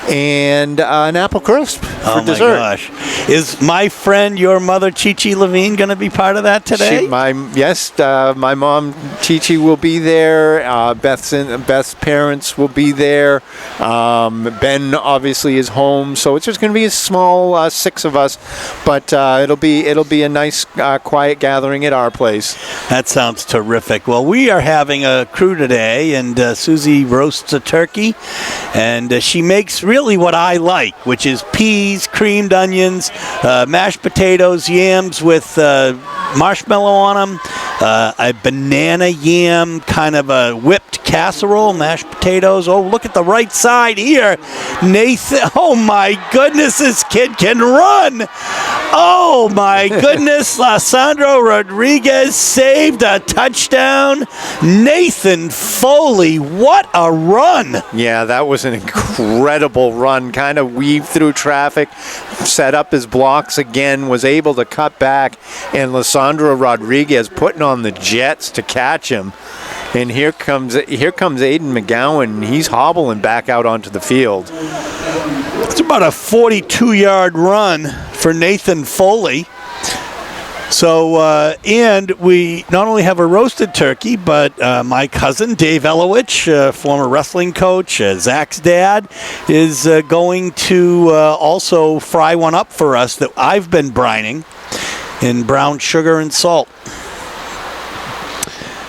and an apple crisp for dessert. Oh my gosh. Is my friend, your mother, Chi-Chi Levine, going to be part of that today? My mom, Chi-Chi, will be there. Beth's parents will be there. Ben obviously is home, so it's just going to be a small 6 of us, but it'll be a nice quiet gathering at our place. That sounds terrific. Well, we are having a crew today, and Susie roasts a turkey, and she makes really what I like, which is peas, creamed onions, mashed potatoes, yams with marshmallow on them, a banana yam kind of a whipped casserole, mashed potatoes. Oh, look at the right side here. Nathan, oh my goodness, this kid can run. Oh my goodness, Lisandro Rodriguez saved a touchdown. Nathan Foley, what a run. Yeah, that was an incredible run. Kind of weaved through traffic, set up his blocks again, was able to cut back, and Lisandro Rodriguez putting on the jets to catch him. And here comes Aiden McGowan. He's hobbling back out onto the field. It's about a 42-yard run for Nathan Foley. So, and we not only have a roasted turkey, but my cousin, Dave Elowich, former wrestling coach, Zach's dad, is going to also fry one up for us that I've been brining in brown sugar and salt.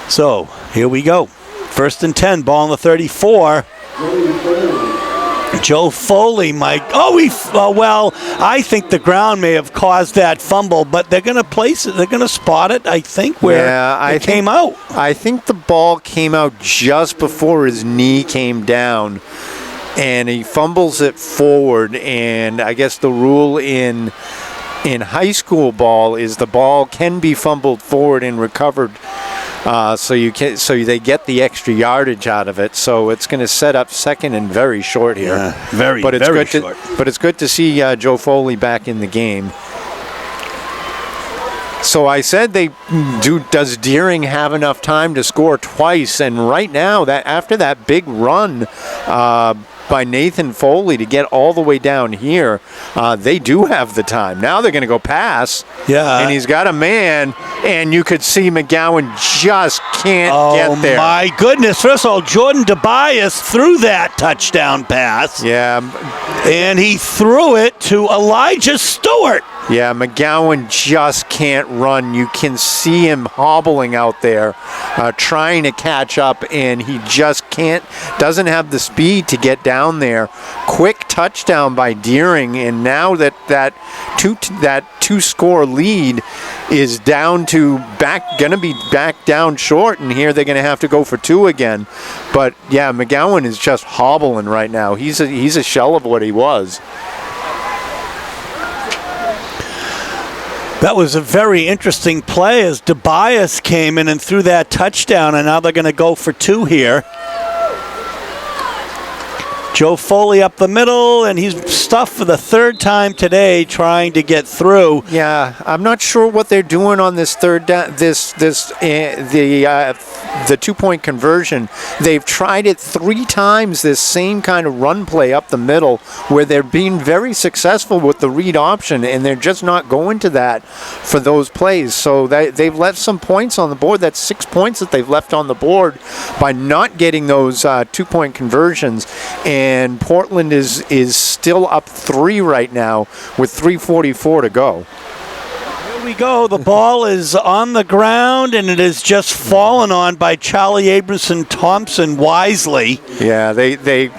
So, here we go. 1st and 10, ball on the 34. Joe Foley, well, I think the ground may have caused that fumble, but they're going to place it. They're going to spot it, I think, where it came out. I think the ball came out just before his knee came down, and he fumbles it forward. And I guess the rule in high school ball is the ball can be fumbled forward and recovered. So they get the extra yardage out of it. So it's going to set up 2nd and very short here. Yeah, very short. But it's good to see Joe Foley back in the game. So I said, does Deering have enough time to score twice? And right now, that after that big run by Nathan Foley to get all the way down here, they do have the time. Now they're going to go pass. Yeah. And he's got a man, and you could see McGowan just can't get there. Oh, my goodness. First of all, Jordan Tobias threw that touchdown pass. Yeah. And he threw it to Elijah Stewart. Yeah, McGowan just can't run. You can see him hobbling out there, trying to catch up, and he just doesn't have the speed to get down there. Quick touchdown by Deering, and now that two-score lead is down to gonna be back down short, and here they're gonna have to go for 2 again. But yeah, McGowan is just hobbling right now. He's a shell of what he was. That was a very interesting play as Tobias came in and threw that touchdown, and now they're going to go for 2 here. Joe Foley up the middle, and he's stuffed for the 3rd time today trying to get through. Yeah, I'm not sure what they're doing on this third down. The 2-point conversion. They've tried it 3 times. This same kind of run play up the middle, where they're being very successful with the read option, and they're just not going to that for those plays. So they've left some points on the board. That's 6 points that they've left on the board by not getting those 2-point conversions. And Portland is still up 3 right now with 3:44 to go. Here we go. The ball is on the ground, and it is just fallen on by Charlie Abramson Thompson wisely. Yeah, they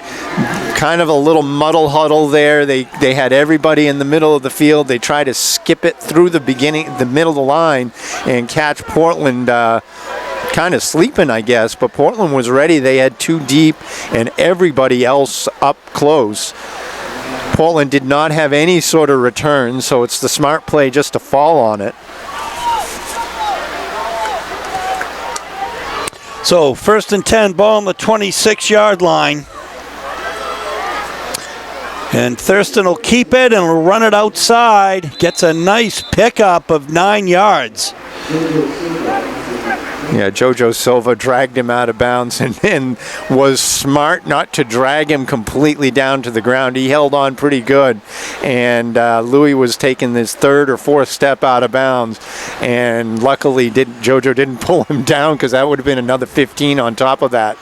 kind of a little muddle huddle there. They had everybody in the middle of the field. They tried to skip it through the middle of the line and catch Portland kind of sleeping, I guess, but Portland was ready. They had 2 deep and everybody else up close. Portland did not have any sort of return, so it's the smart play just to fall on it. So 1st and 10, ball on the 26-yard line. And Thurston will keep it and will run it outside. Gets a nice pickup of 9 yards. Yeah, Jojo Silva dragged him out of bounds and was smart not to drag him completely down to the ground. He held on pretty good. And Louis was taking this 3rd or 4th step out of bounds. And luckily, Jojo didn't pull him down, because that would have been another 15 on top of that.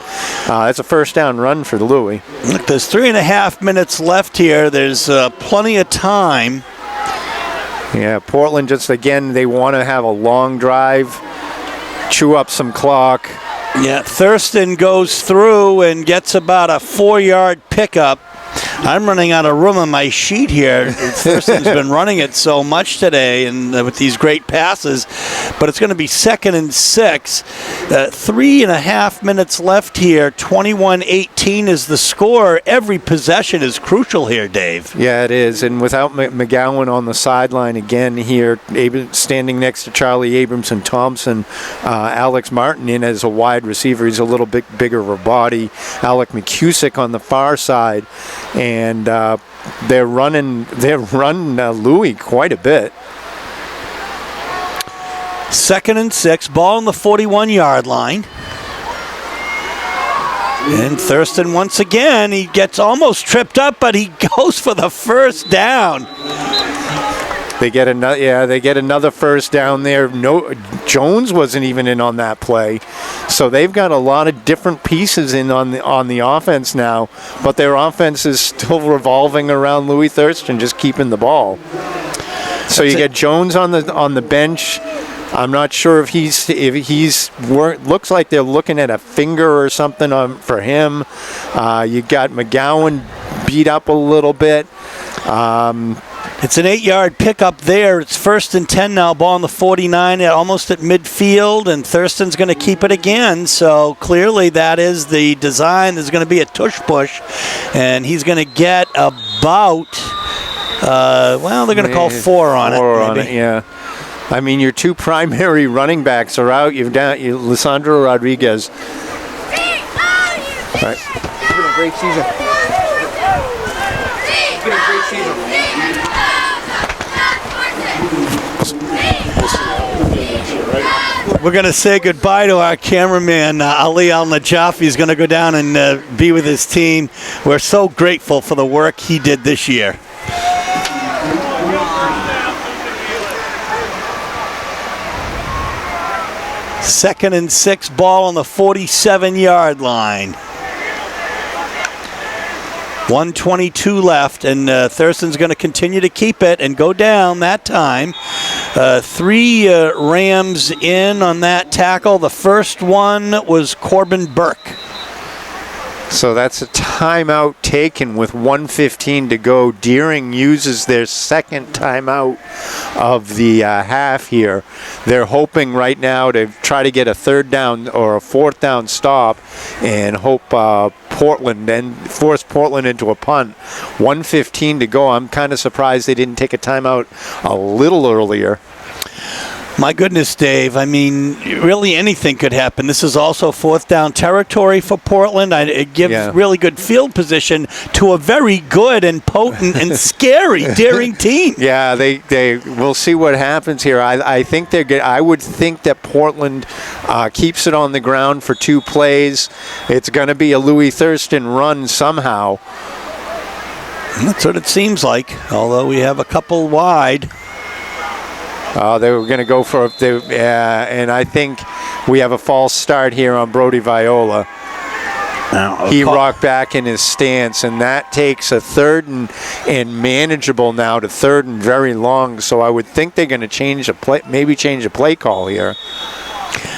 That's a 1st down run for Louis. Look, there's 3.5 minutes left here. There's plenty of time. Yeah, Portland just, again, they want to have a long drive, chew up some clock. Yeah, Thurston goes through and gets about a 4-yard pickup I'm running out of room on my sheet here. Thurston's been running it so much today, and with these great passes. But it's going to be 2nd and 6. 3.5 minutes left here. 21-18 is the score. Every possession is crucial here, Dave. Yeah, it is. And without McGowan on the sideline again here, standing next to Charlie Abramson-Thompson, Alex Martin in as a wide receiver. He's a little bit bigger of a body. Alec McCusick on the far side. And they're running Louis quite a bit. 2nd and 6, ball on the 41-yard line. And Thurston once again, he gets almost tripped up, but he goes for the first down. They get another first down there. No, Jones wasn't even in on that play. So they've got a lot of different pieces in on the offense now, but their offense is still revolving around Louis Thurston just keeping the ball. So you get Jones on the bench. I'm not sure if he's looks like they're looking at a finger or something for him. You got McGowan beat up a little bit. It's an 8-yard pickup there. It's 1st and 10 now. Ball on the 49, almost at midfield, and Thurston's going to keep it again. So clearly that is the design. There's going to be a tush push, and he's going to get about. They're going to call 4 on it. 4 on it, yeah. I mean, your two primary running backs are out. You've down Lisandro Rodriguez. All right. It's been a great season. It's been a great season. We're going to say goodbye to our cameraman, Ali Al-Najafi. He's going to go down and be with his team. We're so grateful for the work he did this year. Second and 6, ball on the 47-yard line. 1:22 left, and Thurston's going to continue to keep it and go down that time. 3 Rams in on that tackle. The first one was Corbin Burke. So that's a timeout taken with 1:15 to go. Deering uses their second timeout of the half here. They're hoping right now to try to get a 3rd down or a 4th down stop and hope Portland and force Portland into a punt. 1:15 to go. I'm kind of surprised they didn't take a timeout a little earlier. My goodness, Dave. I mean, really anything could happen. This is also 4th down territory for Portland. It gives really good field position to a very good and potent and scary Deering team. Yeah, we'll see what happens here. I think they're good. I would think that Portland keeps it on the ground for 2 plays. It's going to be a Louis Thurston run somehow. That's what it seems like, although we have a couple wide. They were going to go for and I think we have a false start here on Brody Viola. He rocked back in his stance, and that takes a 3rd and manageable now to 3rd and very long. So I would think they're going to change a play call here.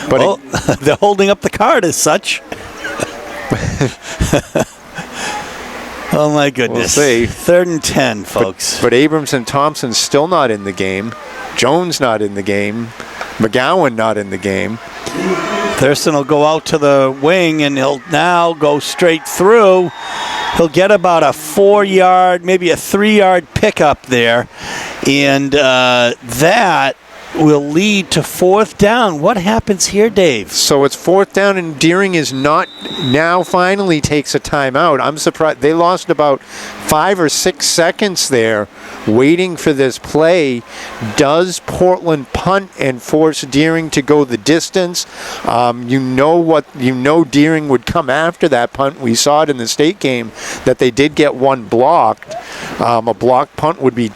But they're holding up the card as such. Oh my goodness! We'll see. 3rd and 10, folks. But Abramson-Thompson's still not in the game. Jones not in the game. McGowan not in the game. Thurston will go out to the wing, and he'll now go straight through. He'll get about a 4-yard, maybe a 3-yard pickup there, and that will lead to 4th down. What happens here, Dave? So it's 4th down, and Deering is not now finally takes a timeout. I'm surprised. They lost about 5 or 6 seconds there waiting for this play. Does Portland punt and force Deering to go the distance? Deering would come after that punt. We saw it in the state game that they did get one blocked. A blocked punt would be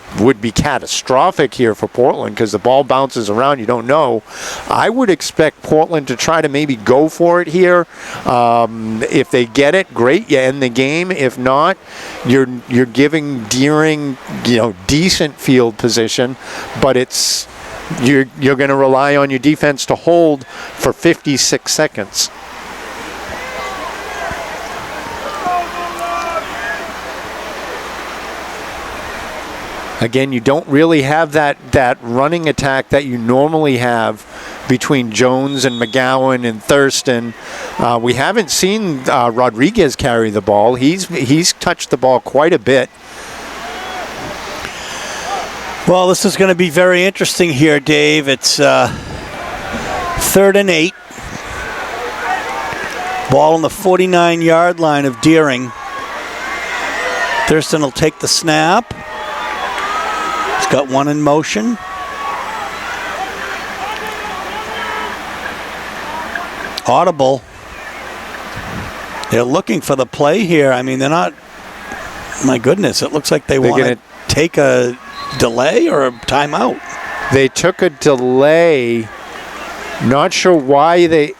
catastrophic here for Portland because the ball bounces around. You don't know. I would expect Portland to try to maybe go for it here. If they get it, great. You end the game. If not, you're giving Deering decent field position, but you're going to rely on your defense to hold for 56 seconds. Again, you don't really have that running attack that you normally have between Jones and McGowan and Thurston. We haven't seen Rodriguez carry the ball. He's touched the ball quite a bit. Well, this is going to be very interesting here, Dave. It's 3rd and 8. Ball on the 49-yard line of Deering. Thurston will take the snap. He's got one in motion. Audible. They're looking for the play here. I mean, they're not. My goodness, it looks like they're want to take a delay or a timeout. They took a delay. Not sure why they.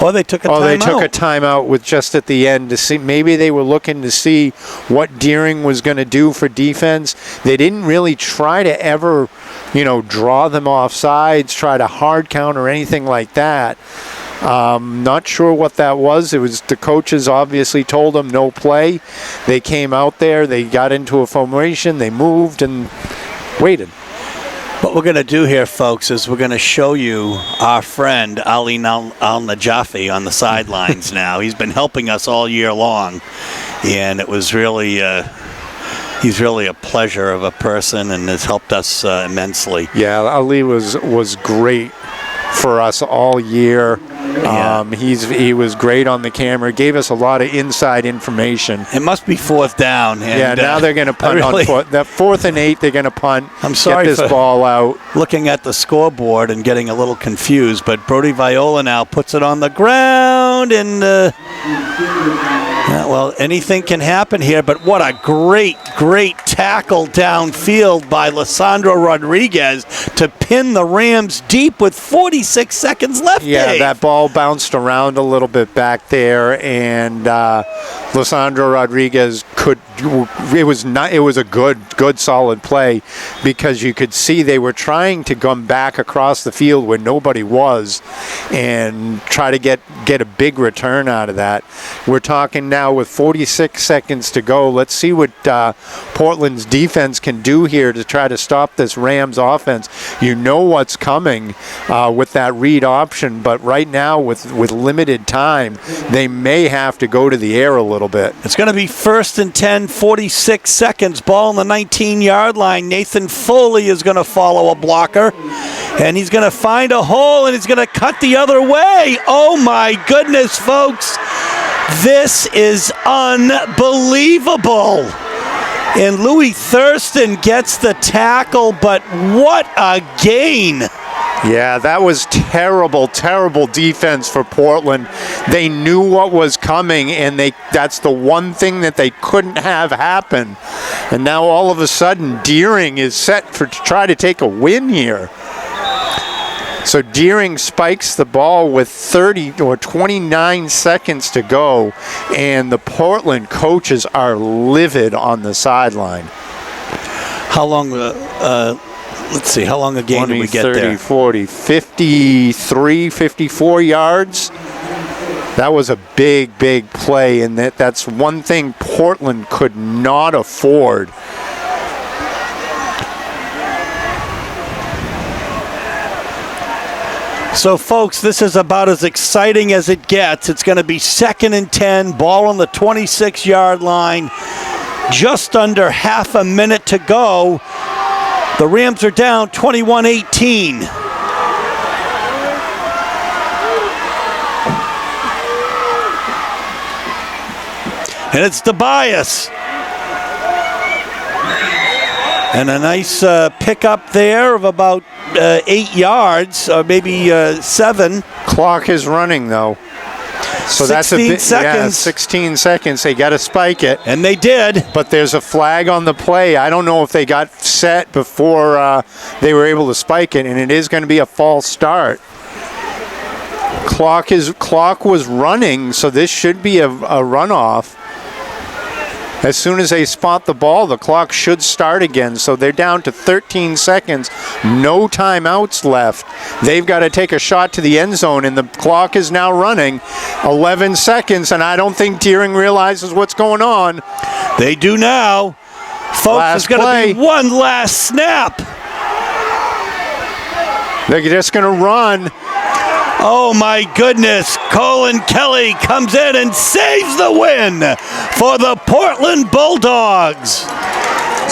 Oh, they took a timeout. They took a timeout with just at the end to see. Maybe they were looking to see what Deering was going to do for defense. They didn't really try to ever, draw them off sides, try to hard count or anything like that. Not sure what that was. It was the coaches obviously told them no play. They came out there. They got into a formation. They moved and waited. What we're going to do here, folks, is we're going to show you our friend Ali Al-Najafi on the sidelines now. He's been helping us all year long, and it was really, he's really a pleasure of a person and has helped us immensely. Yeah, Ali was great for us all year. Yeah. He was great on the camera. Gave us a lot of inside information. It must be 4th down. And, now they're going to punt on 4th. That 4th and 8, they're going to punt. I'm sorry get this for ball out. Looking at the scoreboard and getting a little confused, but Brody Viola now puts it on the ground, and well, anything can happen here. But what a great tackle downfield by Lisandro Rodriguez to pin the Rams deep with 46 seconds left. Yeah, Dave. that ball bounced around a little bit back there, and Lisandro Rodriguez it was a good solid play, because you could see they were trying to come back across the field where nobody was and try to get a big return out of that. We're talking now with 46 seconds to go. Let's see what Portland's defense can do here to try to stop this Rams offense. You know what's coming with that read option, but right now with limited time, they may have to go to the air a little bit. It's going to be 1st and 10, 46 seconds. Ball on the 19-yard line. Nathan Foley is going to follow a blocker, and he's going to find a hole, and he's going to cut the other way. Oh, my goodness, folks. This is unbelievable. And Louis Thurston gets the tackle, but what a gain. Yeah, that was terrible defense for Portland. They knew what was coming, and that's the one thing that they couldn't have happen. And now all of a sudden, Deering is set to try to take a win here. So Deering spikes the ball with 30 or 29 seconds to go, and the Portland coaches are livid on the sideline. How long, let's see, how long a game did we get 30, there? 40, 53, 54 yards. That was a big play, and that's one thing Portland could not afford. So, folks, this is about as exciting as it gets. It's going to be 2nd and 10, ball on the 26-yard line. Just under half a minute to go. The Rams are down 21-18. And it's Tobias. And a nice pickup there of about 8 yards, or maybe 7. Clock is running, though. So 16 that's a bit, seconds. Yeah, 16 seconds. They got to spike it. And they did. But there's a flag on the play. I don't know if they got set before they were able to spike it, and it is going to be a false start. Clock was running, so this should be a runoff. As soon as they spot the ball, the clock should start again. So they're down to 13 seconds. No timeouts left. They've got to take a shot to the end zone, and the clock is now running. 11 seconds, and I don't think Deering realizes what's going on. They do now. Folks, Last it's going play. to be one last snap. They're just going to run. Oh my goodness, Colin Kelly comes in and saves the win for the Portland Bulldogs.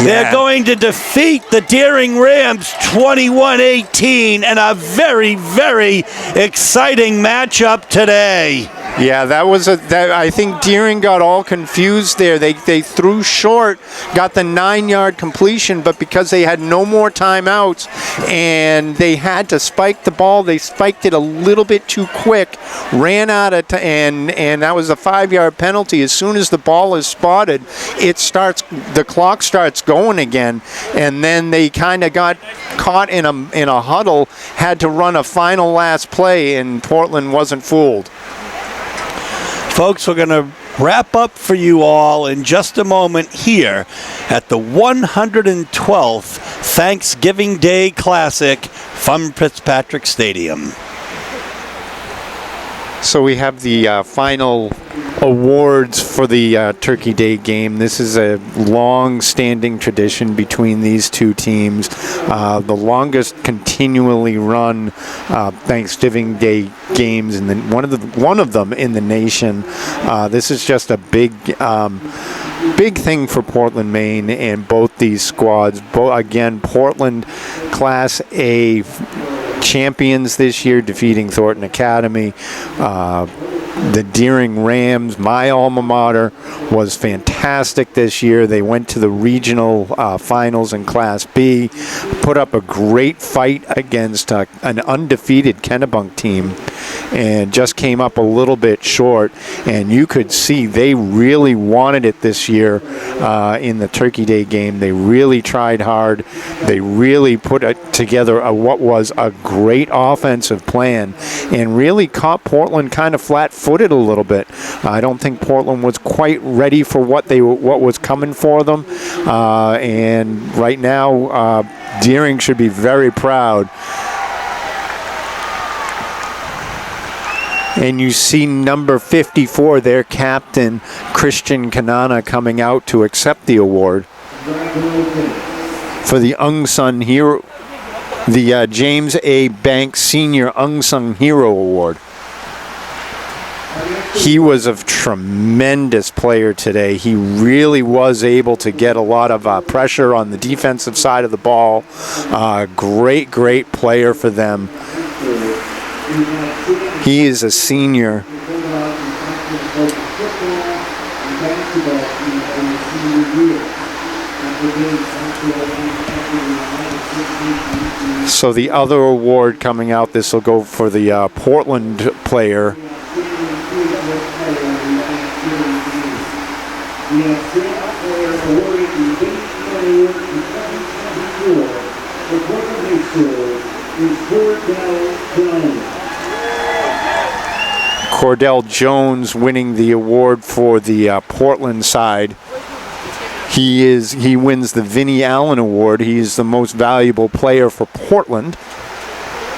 They're going to defeat the Deering Rams 21-18 in a very, very exciting matchup today. Yeah, I think Deering got all confused there. They threw short, got the 9-yard completion, but because they had no more timeouts and they had to spike the ball, they spiked it a little bit too quick, ran out of and that was a 5-yard penalty. As soon as the ball is spotted, the clock starts going again, and then they kind of got caught in a huddle, had to run a final last play, and Portland wasn't fooled. Folks, we're going to wrap up for you all in just a moment here at the 112th Thanksgiving Day Classic from Fitzpatrick Stadium. So we have the final awards for the Turkey Day game. This is a long-standing tradition between these two teams. The longest continually run Thanksgiving Day games, and one of them in the nation. This is just a big thing for Portland, Maine, and both these squads. Again, Portland Class A champions this year, defeating Thornton Academy. The Deering Rams, my alma mater, was fantastic this year. They went to the regional finals in Class B, put up a great fight against an undefeated Kennebunk team, and just came up a little bit short. And you could see they really wanted it this year in the Turkey Day game. They really tried hard. They really put together what was a great offensive plan and really caught Portland kind of flat-footed a little bit. I don't think Portland was quite ready for what was coming for them. And right now, Deering should be very proud. And you see number 54, their captain, Christian Kanana, coming out to accept the award for the Unsung Hero, the James A. Banks Senior Unsung Hero Award. He was a tremendous player today. He really was able to get a lot of pressure on the defensive side of the ball. Great player for them. He is a senior. So the other award coming out, this will go for the Portland player. Cordell Jones winning the award for the Portland side. He wins the Vinnie Allen Award. He is the most valuable player for Portland.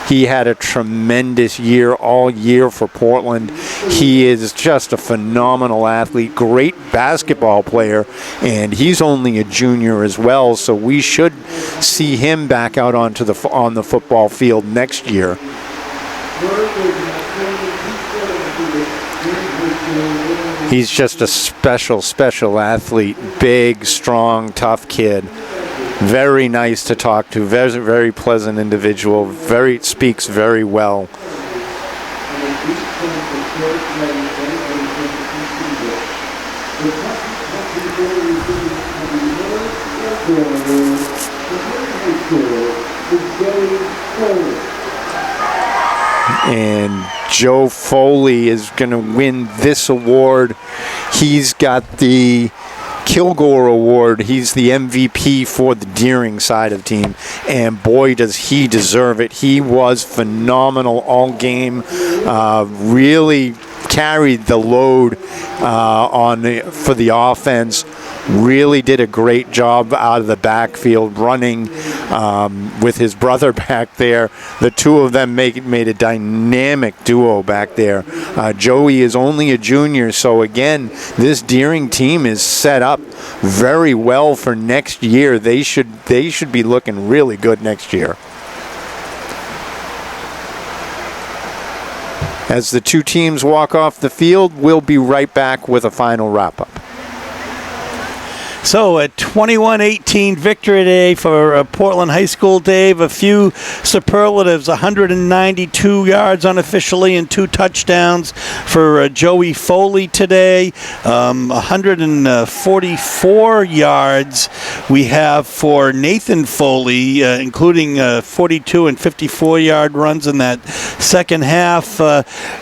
He had a tremendous year all year for Portland. He is just a phenomenal athlete, great basketball player, and he's only a junior as well, so we should see him back out on the football field next year. He's just a special athlete, big, strong, tough kid. Very nice to talk to, very pleasant individual, speaks very well. And Joe Foley is going to win this award. He's got the Kilgore Award. He's the MVP for the Deering side of the team, and boy does he deserve it. He was phenomenal all game, really carried the load for the offense really did a great job out of the backfield running with his brother back there. The two of them made a dynamic duo back there. Joey is only a junior, so again, this Deering team is set up very well for next year. They should be looking really good next year. As the two teams walk off the field, we'll be right back with a final wrap-up. So a 21-18 victory today for Portland High School, Dave. A few superlatives, 192 yards unofficially and 2 touchdowns for Joey Foley today. 144 yards we have for Nathan Foley, including 42 and 54-yard runs in that second half.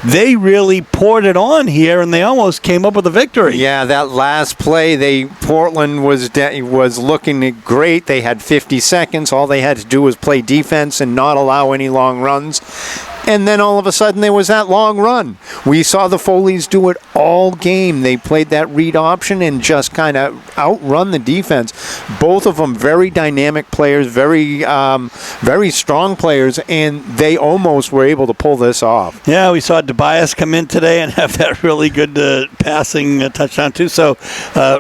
They really poured it on here, and they almost came up with a victory. Yeah, that last play, Portland was looking great. They had 50 seconds. All they had to do was play defense and not allow any long runs. And then all of a sudden there was that long run. We saw the Foleys do it all game. They played that read option and just kind of outrun the defense. Both of them very dynamic players, very strong players, and they almost were able to pull this off. Yeah, we saw Tobias come in today and have that really good passing touchdown too. So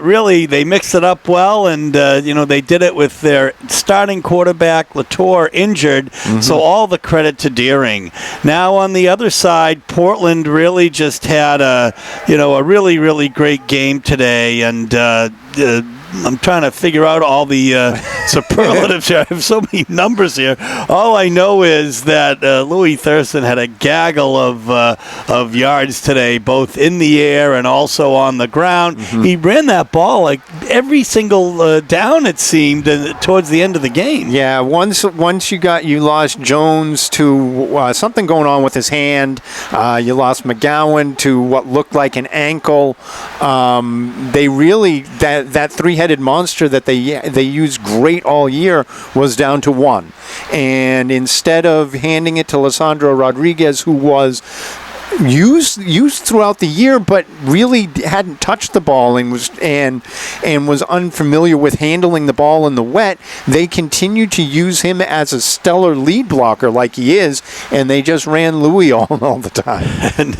really they mixed it up well, and they did it with their starting quarterback Latour injured. Mm-hmm. So all the credit to Deering. Now on the other side, Portland really just had a really, really great game today, and I'm trying to figure out all the superlatives here. I have so many numbers here. All I know is that Louis Thurston had a gaggle of yards today, both in the air and also on the ground. Mm-hmm. He ran that ball like every single down, it seemed, towards the end of the game. Yeah, once you lost Jones to something going on with his hand. You lost McGowan to what looked like an ankle. They really that three-headed monster that they used great all year was down to one. And instead of handing it to Lissandro Rodriguez, who was used throughout the year, but really hadn't touched the ball and was unfamiliar with handling the ball in the wet, they continued to use him as a stellar lead blocker like he is, and they just ran Louis all the time. And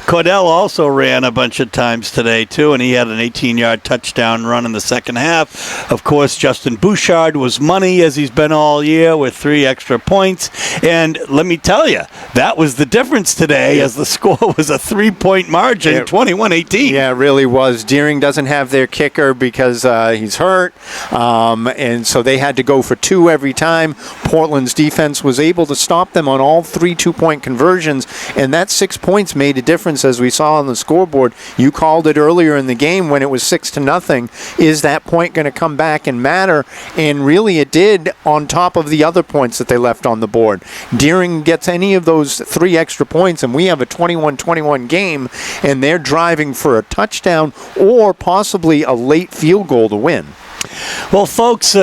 Cordell also ran a bunch of times today too, and he had an 18-yard touchdown run in the second half. Of course, Justin Bouchard was money, as he's been all year, with 3 extra points. And let me tell you, that was the difference today, as the score was a 3-point margin, 21-18. Yeah, it really was. Deering doesn't have their kicker because he's hurt, and so they had to go for 2 every time. Portland's defense was able to stop them on all 3 2-point conversions, and that 6 points made a difference, as we saw on the scoreboard. You called it earlier in the game when it was 6-0. Is that point going to come back and matter? And really it did, on top of the other points that they left on the board. Deering gets any of those 3 extra points, and we have a 21-21 game, and they're driving for a touchdown or possibly a late field goal to win. Well, folks,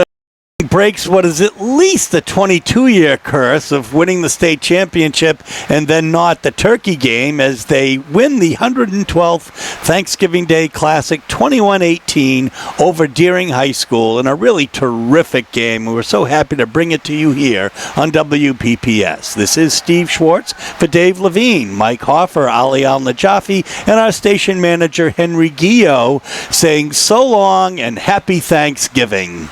breaks what is at least a 22-year curse of winning the state championship and then not the turkey game, as they win the 112th Thanksgiving Day Classic 21-18 over Deering High School in a really terrific game. We were so happy to bring it to you here on WPPS. This is Steve Schwartz for Dave Levine, Mike Hoffer, Ali Al-Najafi, and our station manager Henry Guillot saying so long and happy Thanksgiving.